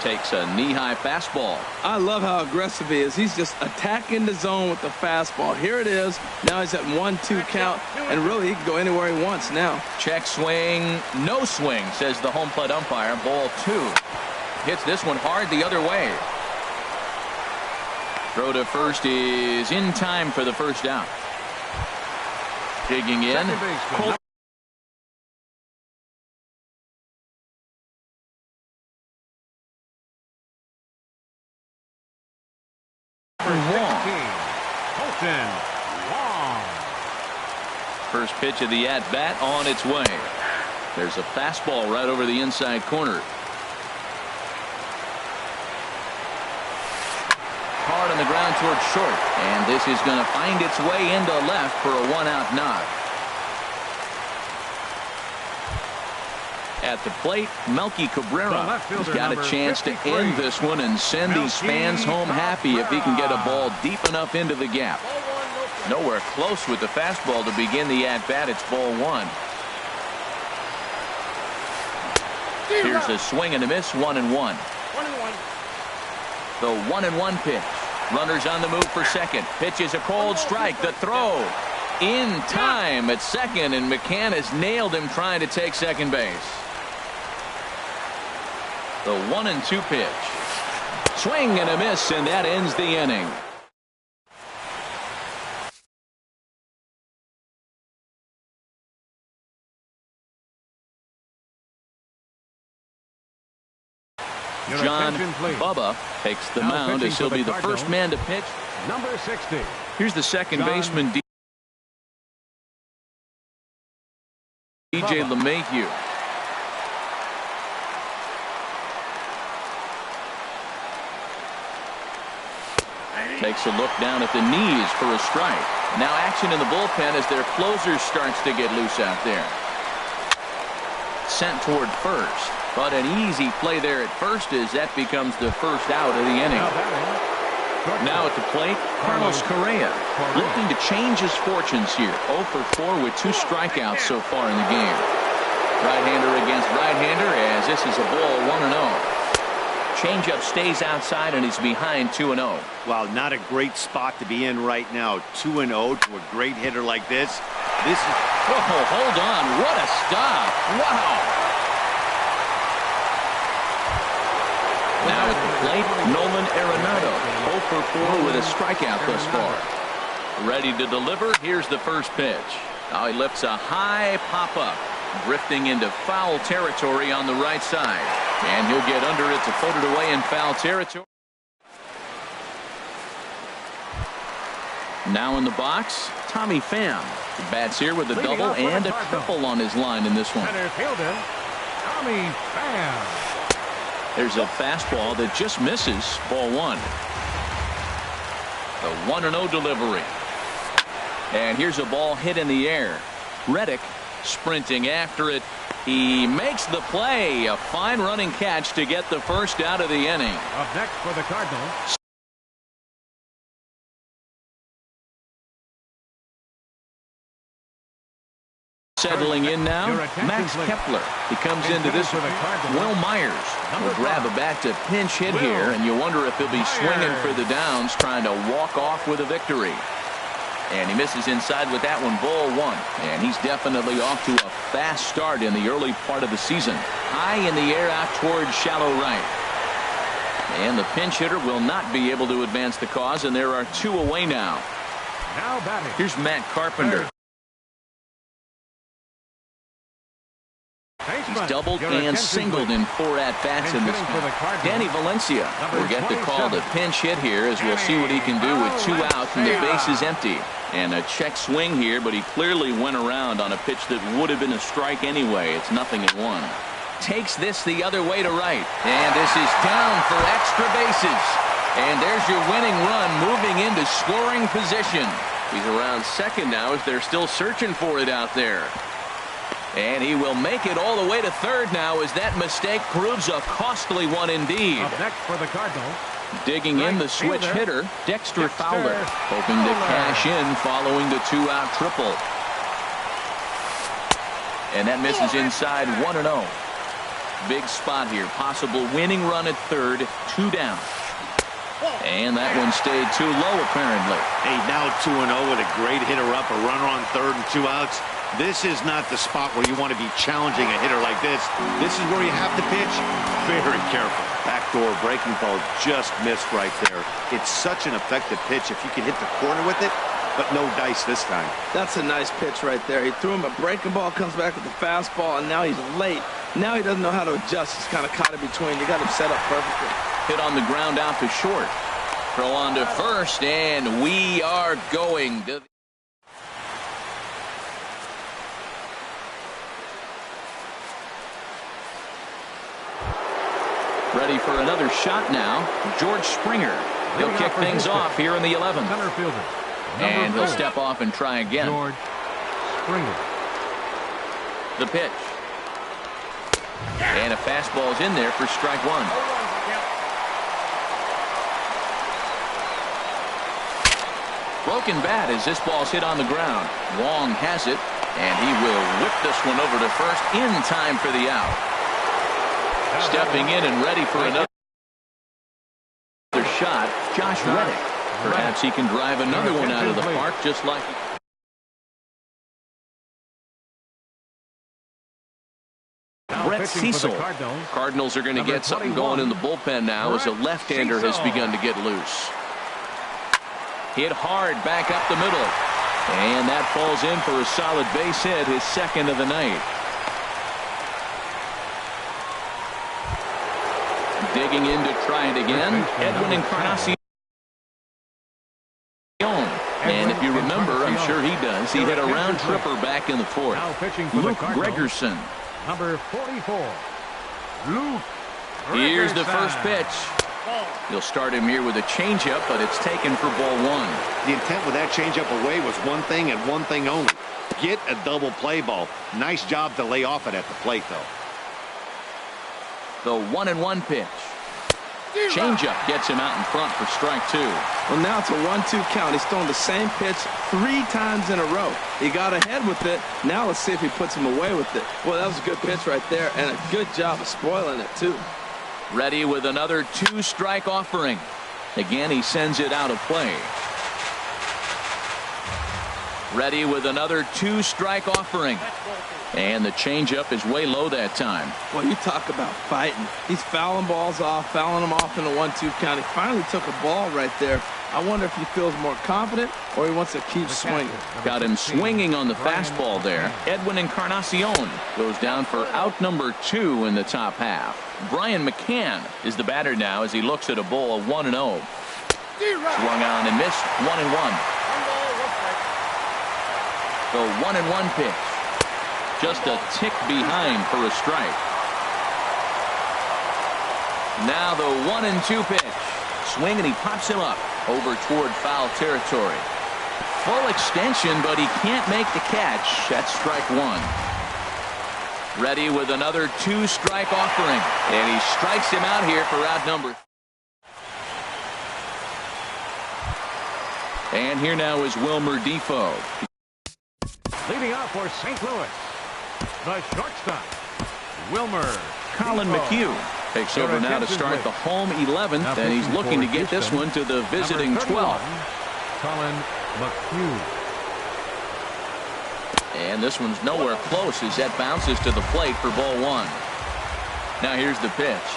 Takes a knee-high fastball. I love how aggressive he is. He's just attacking the zone with the fastball. Here it is. Now he's at 1-2 count, and really he can go anywhere he wants now. Check swing, no swing, says the home plate umpire. Ball two. Hits this one hard the other way. Throw to first is in time for the first out. Digging in. First pitch of the at-bat on its way. There's a fastball right over the inside corner. Hard on the ground towards short. And this is going to find its way into left for a one-out knock. At the plate, Melky Cabrera has got a chance to end this one and send these fans home happy if he can get a ball deep enough into the gap. Nowhere close with the fastball to begin the at-bat. It's ball one. Here's a swing and a miss. 1-1. The 1-1 pitch. Runners on the move for second. Pitch is a cold strike. The throw in time at second, and McCann has nailed him trying to take second base. The 1-2 pitch. Swing and a miss, and that ends the inning. John Bubba takes the mound as he'll be the first man to pitch. Number 60. Here's the second baseman, DJ LeMahieu. Takes a look down at the knees for a strike. Now action in the bullpen as their closer starts to get loose out there. Sent toward first. But an easy play there at first as that becomes the first out of the inning. Now at the plate, Carlos Correa looking to change his fortunes here. 0 for 4 with 2 strikeouts so far in the game. Right-hander against right-hander as this is a ball 1-0. Changeup stays outside and he's behind 2-0. Wow, not a great spot to be in right now. 2-0 to a great hitter like this. This is. Oh, hold on. What a stop. Wow. Now at the plate, Nolan Arenado, 0 for 4 with a strikeout thus far. Ready to deliver. Here's the first pitch. Now he lifts a high pop-up, drifting into foul territory on the right side. And he'll get under it to put it away in foul territory. Now in the box, Tommy Pham. He bats here with a double and a triple on his line in this one. Center fielder, Tommy Pham. There's a fastball that just misses. Ball one. The 1-0 delivery. And here's a ball hit in the air. Reddick sprinting after it. He makes the play. A fine running catch to get the first out of the inning. Up next for the Cardinals. Settling in now, Max Kepler. He comes into this. Will Myers will grab a bat to pinch hit here, and you wonder if he'll be swinging for the downs, trying to walk off with a victory. And he misses inside with that one, ball one. And he's definitely off to a fast start in the early part of the season. High in the air out towards shallow right. And the pinch hitter will not be able to advance the cause, and there are two away now. Now batting. Here's Matt Carpenter. He's doubled and singled in 4 at-bats in this match. Danny Valencia will get the call to pinch hit here, as we'll see what he can do with 2 outs and the base is empty. And a check swing here, but he clearly went around on a pitch that would have been a strike anyway. It's 0-1. Takes this the other way to right. And this is down for extra bases. And there's your winning run, moving into scoring position. He's around second now as they're still searching for it out there. And he will make it all the way to third now, as that mistake proves a costly one indeed. Up next for the Cardinals. Digging in the switch hitter, Dexter Fowler, hoping to cash in following the 2-out triple. And that misses inside 1-0. Big spot here, possible winning run at third, 2 down. And that one stayed too low apparently. Hey, now 2-0 with a great hitter up, a runner on third and 2 outs. This is not the spot where you want to be challenging a hitter like this. This is where you have to pitch very careful. Backdoor breaking ball just missed right there. It's such an effective pitch if you can hit the corner with it, but no dice this time. That's a nice pitch right there. He threw him a breaking ball, comes back with the fastball, and now he's late. Now he doesn't know how to adjust. He's kind of caught in between. You got him set up perfectly. Hit on the ground out to short. Throw on to first, and we are going to... Ready for another shot now, George Springer. He'll kick things off here in the 11th. Center fielder. And he'll step off and try again. George Springer. The pitch. And a fastball's in there for strike 1. Broken bat as this ball's hit on the ground. Wong has it, and he will whip this one over to first in time for the out. Stepping in and ready for another shot, Josh Reddick. Perhaps he can drive another one out of the park, just like Brett Cecil. Cardinals are going to get something going in the bullpen now as a left-hander has begun to get loose. Hit hard back up the middle. And that falls in for a solid base hit, his second of the night. Digging in to try it again, Edwin Encarnacion. And if you remember, I'm sure he does, he hit a round tripper back in the 4th. Luke Gregerson. Number 44. Luke. Here's the first pitch. You'll start him here with a changeup, but it's taken for ball 1. The intent with that changeup away was one thing and one thing only. Get a double play ball. Nice job to lay off it at the plate, though. The 1-1 pitch. Changeup gets him out in front for strike 2. Well, now it's a 1-2 count. He's thrown the same pitch 3 times in a row. He got ahead with it. Now let's see if he puts him away with it. Well, that was a good pitch right there, and a good job of spoiling it, too. Ready with another 2-strike offering. Again, he sends it out of play. Ready with another 2-strike offering. And the changeup is way low that time. Well, you talk about fighting. He's fouling balls off, fouling them off in a 1-2 count. He finally took a ball right there. I wonder if he feels more confident or he wants to keep swinging. Got him swinging on the fastball there. Edwin Encarnacion goes down for out number 2 in the top half. Brian McCann is the batter now as he looks at a ball 1-0. Swung on and missed 1-1. The 1-1 pitch. Just a tick behind for a strike. Now the 1-2 pitch. Swing and he pops him up over toward foul territory. full extension, but he can't make the catch. That's strike one. Ready with another two-strike offering. And he strikes him out here for out number. And here now is Wilmer Defoe. Leading off for St. Louis, the shortstop, Wilmer Colin Defoe. McHugh takes over now to start the home 11th, and he's looking to get this one to the visiting 12th. Colin McHugh. And this one's nowhere close as that bounces to the plate for ball one. Now here's the pitch.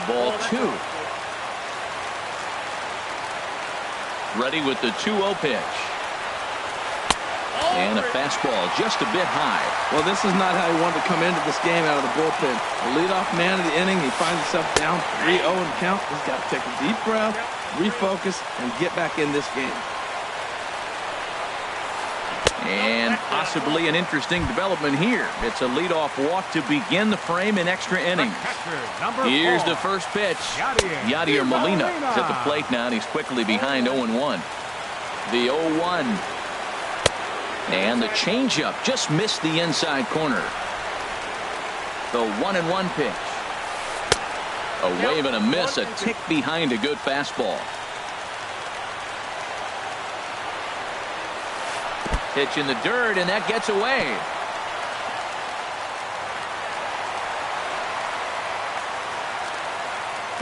Ball two. Ready with the 2-0 pitch. And a fastball just a bit high. Well, this is not how he wanted to come into this game out of the bullpen. The leadoff man of the inning, he finds himself down 3-0 in count. He's got to take a deep breath, refocus, and get back in this game. And possibly an interesting development here. It's a leadoff walk to begin the frame in extra innings. Here's the first pitch. Yadier Molina is at the plate now, and he's quickly behind 0-1. The 0-1. And the changeup just missed the inside corner. The 1-1 pitch. A wave and a miss, a tick behind a good fastball. Pitch in the dirt, and that gets away.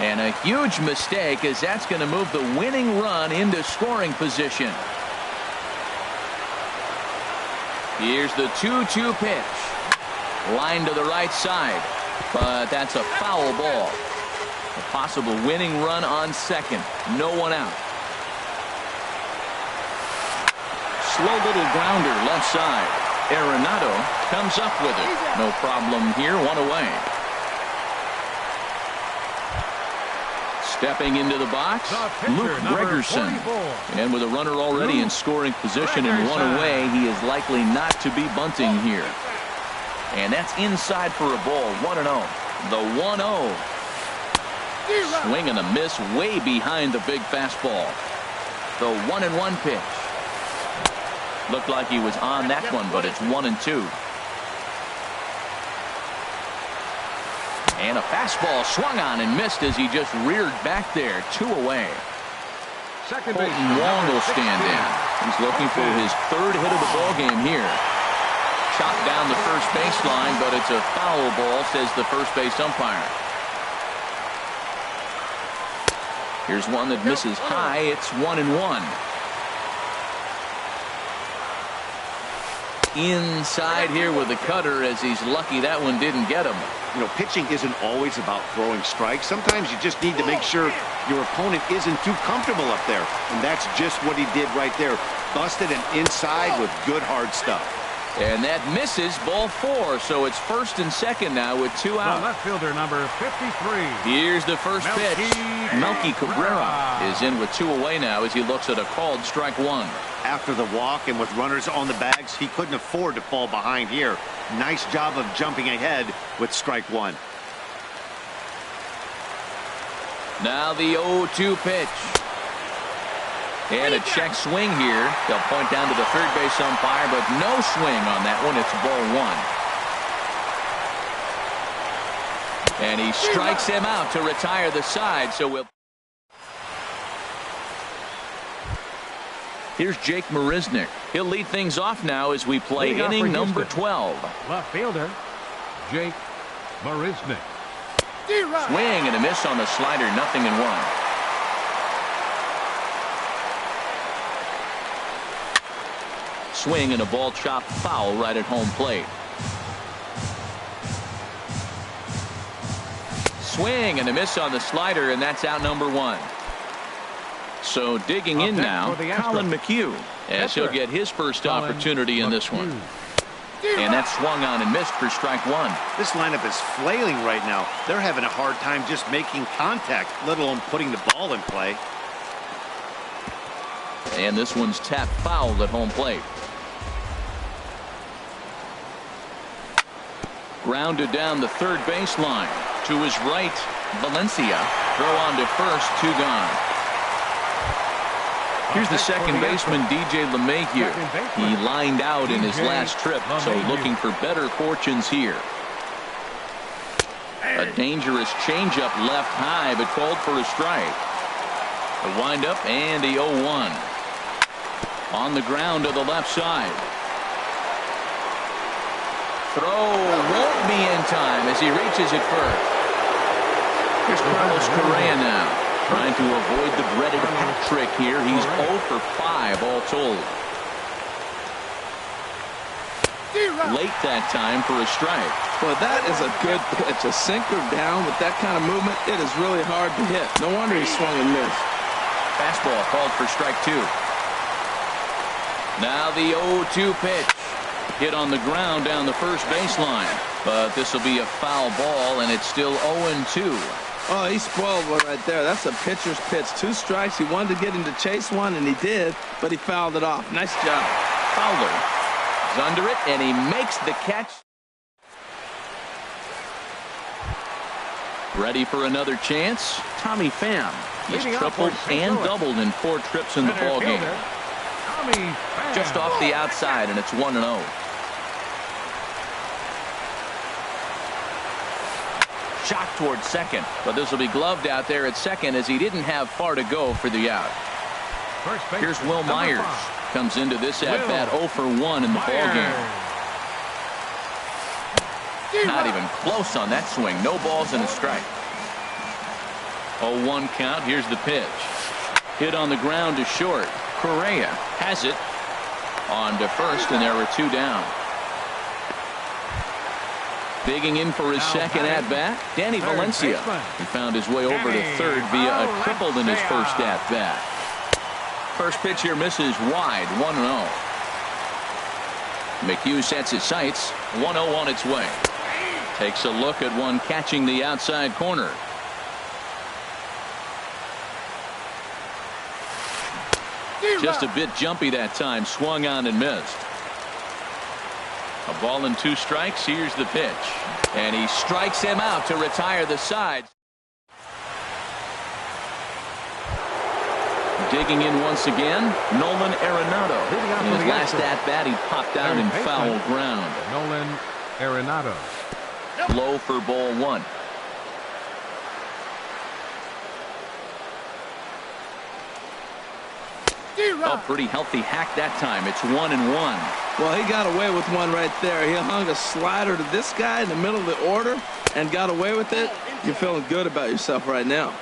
And a huge mistake, as that's going to move the winning run into scoring position. Here's the 2-2 pitch. Line to the right side, but that's a foul ball. A possible winning run on second. No one out. Slow little grounder left side. Arenado comes up with it. No problem here. One away. Stepping into the box, Luke Gregerson. And with a runner already in scoring position and one away, he is likely not to be bunting here. And that's inside for a ball. 1-0. The 1-0. Swing and a miss way behind the big fastball. The 1-1 pitch. Looked like he was on that one, but it's 1-2. And a fastball swung on and missed as he just reared back there. 2 away. Colton Wong will stand in. He's looking for his third hit of the ball game here. Chopped down the first baseline, but it's a foul ball, says the first base umpire. Here's one that misses high. It's 1-1. Inside here with the cutter, as he's lucky that one didn't get him. You know, pitching isn't always about throwing strikes. Sometimes you just need to make sure your opponent isn't too comfortable up there. And that's just what he did right there. Busted an inside with good hard stuff. And that misses, ball 4. So it's first and second now with 2 out. Left fielder number 53. Here's the first pitch. Melky Cabrera is in with 2 away now as he looks at a called strike 1. After the walk and with runners on the bags, he couldn't afford to fall behind here. Nice job of jumping ahead with strike 1. Now the 0-2 pitch. And a check swing here. They'll point down to the third base umpire, but no swing on that one. It's ball 1. And he strikes him out to retire the side. So we'll. Here's Jake Marisnick. He'll lead things off now as we play inning number 12. Left fielder, Jake Marisnick. Swing and a miss on the slider. 0-1. Swing and a ball chopped foul right at home plate. Swing and a miss on the slider, and that's out number 1. So digging in now, Colin McHugh, as he'll get his first opportunity in this one. And that swung on and missed for strike 1. This lineup is flailing right now. They're having a hard time just making contact, let alone putting the ball in play. And this one's tapped foul at home plate. Grounded down the third baseline. To his right, Valencia. Throw on to first, 2 gone. Here's the second baseman, DJ LeMahieu. He lined out in his last trip, so looking for better fortunes here. A dangerous changeup left high, but called for a strike. The windup and the 0-1. On the ground to the left side. Throw won't be in time as he reaches it first. Here's Carlos Correa now, trying to avoid the dreaded hat trick here. He's 0 for 5 all told. Late that time for a strike. Well, that is a good pitch. A sinker down with that kind of movement, it is really hard to hit. No wonder he swung and missed. Fastball called for strike 2. Now the 0-2 pitch. Hit on the ground down the first baseline. But this will be a foul ball, and it's still 0-2. Oh, he spoiled one right there. That's a pitcher's pitch. 2 strikes. He wanted to get him to chase one, and he did, but he fouled it off. Nice job. Fowler is under it, and he makes the catch. Ready for another chance? Tommy Pham. He's tripled and doubled in 4 trips in the ballgame. Just off the outside, and it's 1-0. Shot towards second, but this will be gloved out there at second as he didn't have far to go for the out. Here's Will Myers. Comes into this at-bat 0 for 1 in the ballgame. Not even close on that swing. No balls and a strike. 0-1 count. Here's the pitch. Hit on the ground to short. Correa has it on to first, and there are 2 down. Digging in for his second at-bat, Danny Valencia. He found his way over to third via a triple in his first at-bat. First pitch here misses wide, 1-0. McHugh sets his sights, 1-0 on its way. Takes a look at one catching the outside corner. Just a bit jumpy that time, swung on and missed. A ball and 2 strikes. Here's the pitch, and he strikes him out to retire the side. Digging in once again, Nolan Arenado. In his last at-bat, he popped out in foul ground. Nolan Arenado. Low for ball 1. Oh, pretty healthy hack that time. It's 1-1. Well, he got away with one right there. He hung a slider to this guy in the middle of the order and got away with it. You're feeling good about yourself right now.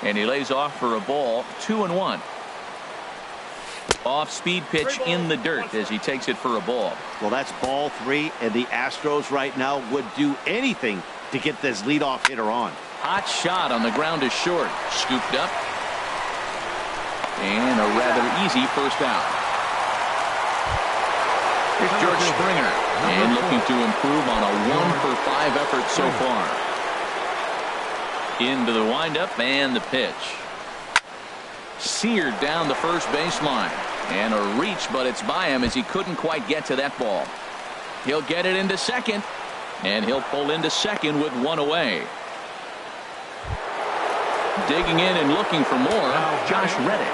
And he lays off for a ball, 2-1. Off-speed pitch in the dirt as he takes it for a ball. Well, that's ball 3, and the Astros right now would do anything to get this leadoff hitter on. Hot shot on the ground is short. Scooped up. And a rather easy first out. Here's George Springer. And looking to improve on a 1 for 5 effort so far. Into the windup and the pitch. Seared down the first baseline. And a reach, but it's by him as he couldn't quite get to that ball. He'll get it into second. And he'll pull into second with 1 away. Digging in and looking for more, Josh Reddick.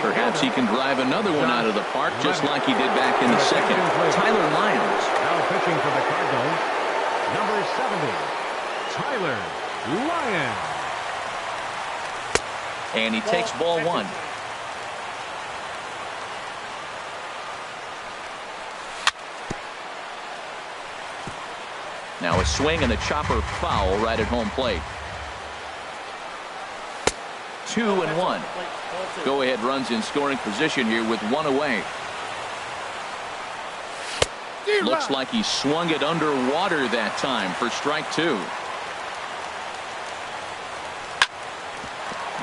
Perhaps he can drive another one out of the park just like he did back in the second. Tyler Lyons. Now pitching for the Cardinals, number 70, Tyler Lyons. And he takes ball 1. Now a swing and a chopper foul right at home plate. 2-1. Go ahead runs in scoring position here with 1 away. Looks like he swung it underwater that time for strike 2.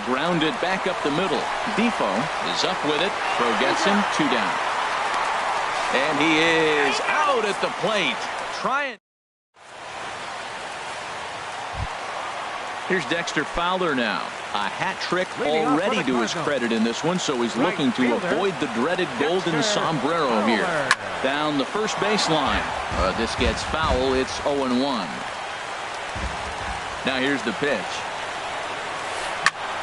Grounded back up the middle. Defoe is up with it. Throw gets him, 2 down. And he is out at the plate. Trying. Here's Dexter Fowler now. A hat trick already to his credit in this one, so he's looking to avoid the dreaded golden sombrero here. Down the first baseline. This gets foul. It's 0-1. Now here's the pitch.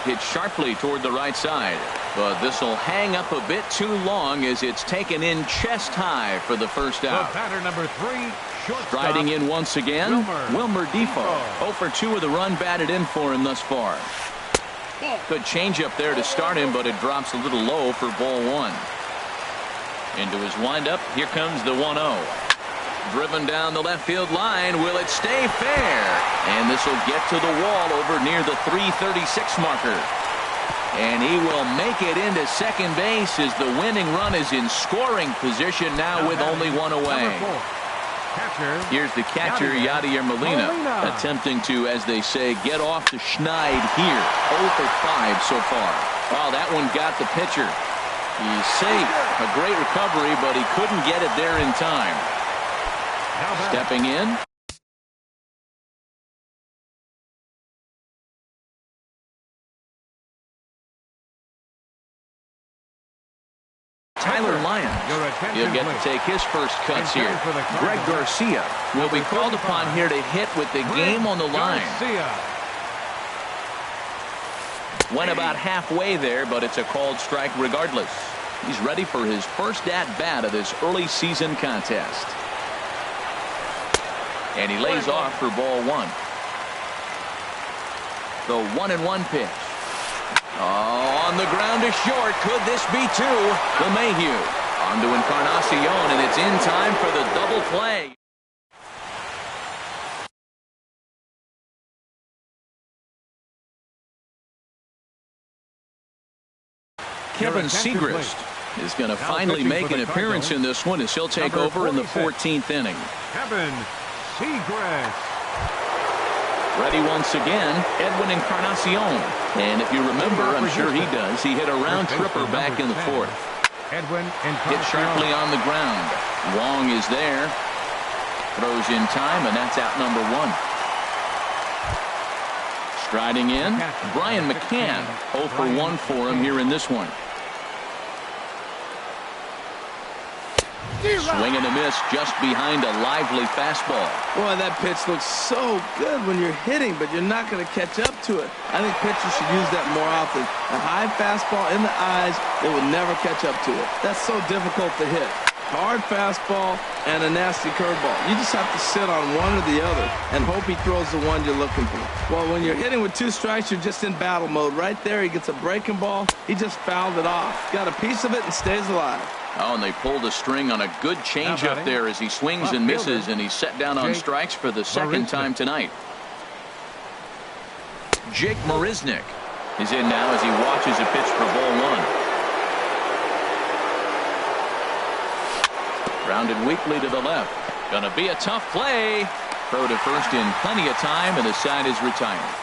hit sharply toward the right side. But this will hang up a bit too long as it's taken in chest high for the first out. The batter number 3, shortstop. Striding in once again, Wilmer Defoe. 0 for 2 of the run batted in for him thus far. Good changeup there to start him, but it drops a little low for ball 1. Into his windup, here comes the 1-0. Driven down the left field line. Will it stay fair? And this will get to the wall over near the 336 marker. And he will make it into second base as the winning run is in scoring position now with only one away. Here's the catcher, Yadier Molina, attempting to, as they say, get off the schneid here. 0 for 5 so far. Oh, that one got the pitcher. He's safe. A great recovery, but he couldn't get it there in time. Stepping in. Tyler Lyons. He'll get to take his first cuts here. Greg Garcia will be called upon here to hit with the game on the line. Went about halfway there, but it's a called strike regardless. He's ready for his first at-bat of this early season contest. And he lays off for ball 1. The 1-1 pitch. Oh, on the ground to short. Could this be 2? LeMahieu on to Encarnacion, and it's in time for the double play. Kevin Segrist is going to finally make an appearance in this one as he'll take over in the 14th inning. Kevin Segrist. Ready once again, Edwin Encarnacion. And if you remember, I'm sure he does, he hit a round tripper back in the 4th. Edwin Hit sharply on the ground. Wong is there. Throws in time, and that's out number 1. Striding in, Brian McCann. 0 for 1 for him here in this one. Swing and a miss just behind a lively fastball. Boy, that pitch looks so good when you're hitting, but you're not going to catch up to it. I think pitchers should use that more often. A high fastball in the eyes, they will never catch up to it. That's so difficult to hit. Hard fastball and a nasty curveball. You just have to sit on one or the other and hope he throws the one you're looking for. Well, when you're hitting with 2 strikes, you're just in battle mode. Right there, he gets a breaking ball. He just fouled it off. Got a piece of it and stays alive. Oh, and they pulled a string on a good changeup there as he swings and misses, and he's set down on strikes for the second time tonight. Jake Marisnick is in now as he watches a pitch for ball 1. Grounded weakly to the left. Gonna be a tough play. Throw to first in plenty of time, and the side is retired.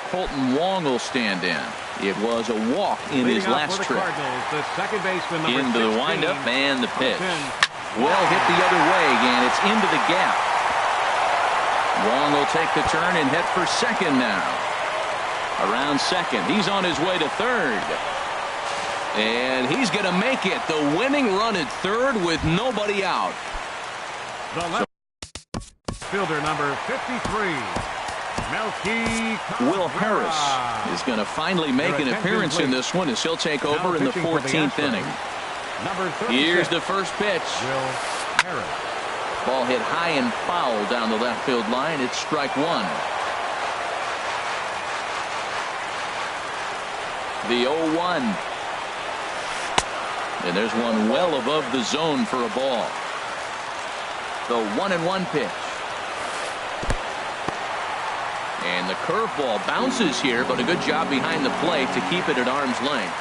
Colton Wong will stand in. It was a walk in his last trip. Into the windup and the pitch. Well hit the other way, and it's into the gap. Wong will take the turn and head for second now. Around second. He's on his way to third. And he's going to make it. The winning run at third with nobody out. The left fielder number 53. Will Harris is going to finally make an appearance in this one as he'll take over in the 14th inning. Here's the first pitch. Ball hit high and foul down the left field line. It's strike 1. The 0-1. And there's one well above the zone for a ball. The 1-1 pitch. And the curveball bounces here, but a good job behind the plate to keep it at arm's length.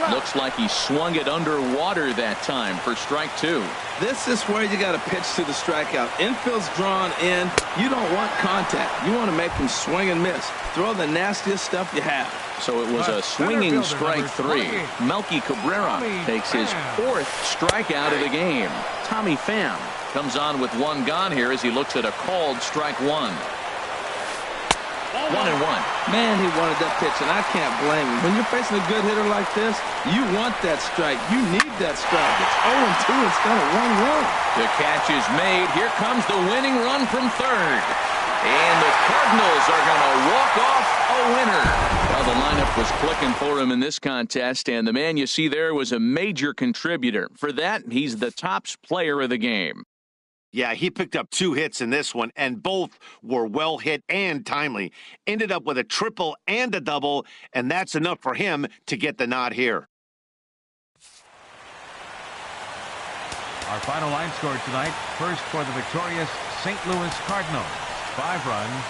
Looks like he swung it underwater that time for strike 2. This is where you got to pitch to the strikeout. Infield's drawn in. You don't want contact. You want to make him swing and miss. Throw the nastiest stuff you have. So it was a swinging strike 3. Melky Cabrera takes his 4th strikeout of the game. Tommy Pham comes on with one gone here as he looks at a called strike 1. 1-1. Man, he wanted that pitch, and I can't blame him. When you're facing a good hitter like this, you want that strike. You need that strike. It's 0-2 instead of 1-1. The catch is made. Here comes the winning run from third. And the Cardinals are going to walk off a winner. Well, the lineup was clicking for him in this contest, and the man you see there was a major contributor. For that, he's the top player of the game. Yeah, he picked up 2 hits in this one, and both were well hit and timely. Ended up with a triple and a double, and that's enough for him to get the nod here. Our final line score tonight, first for the victorious St. Louis Cardinals. 5 runs,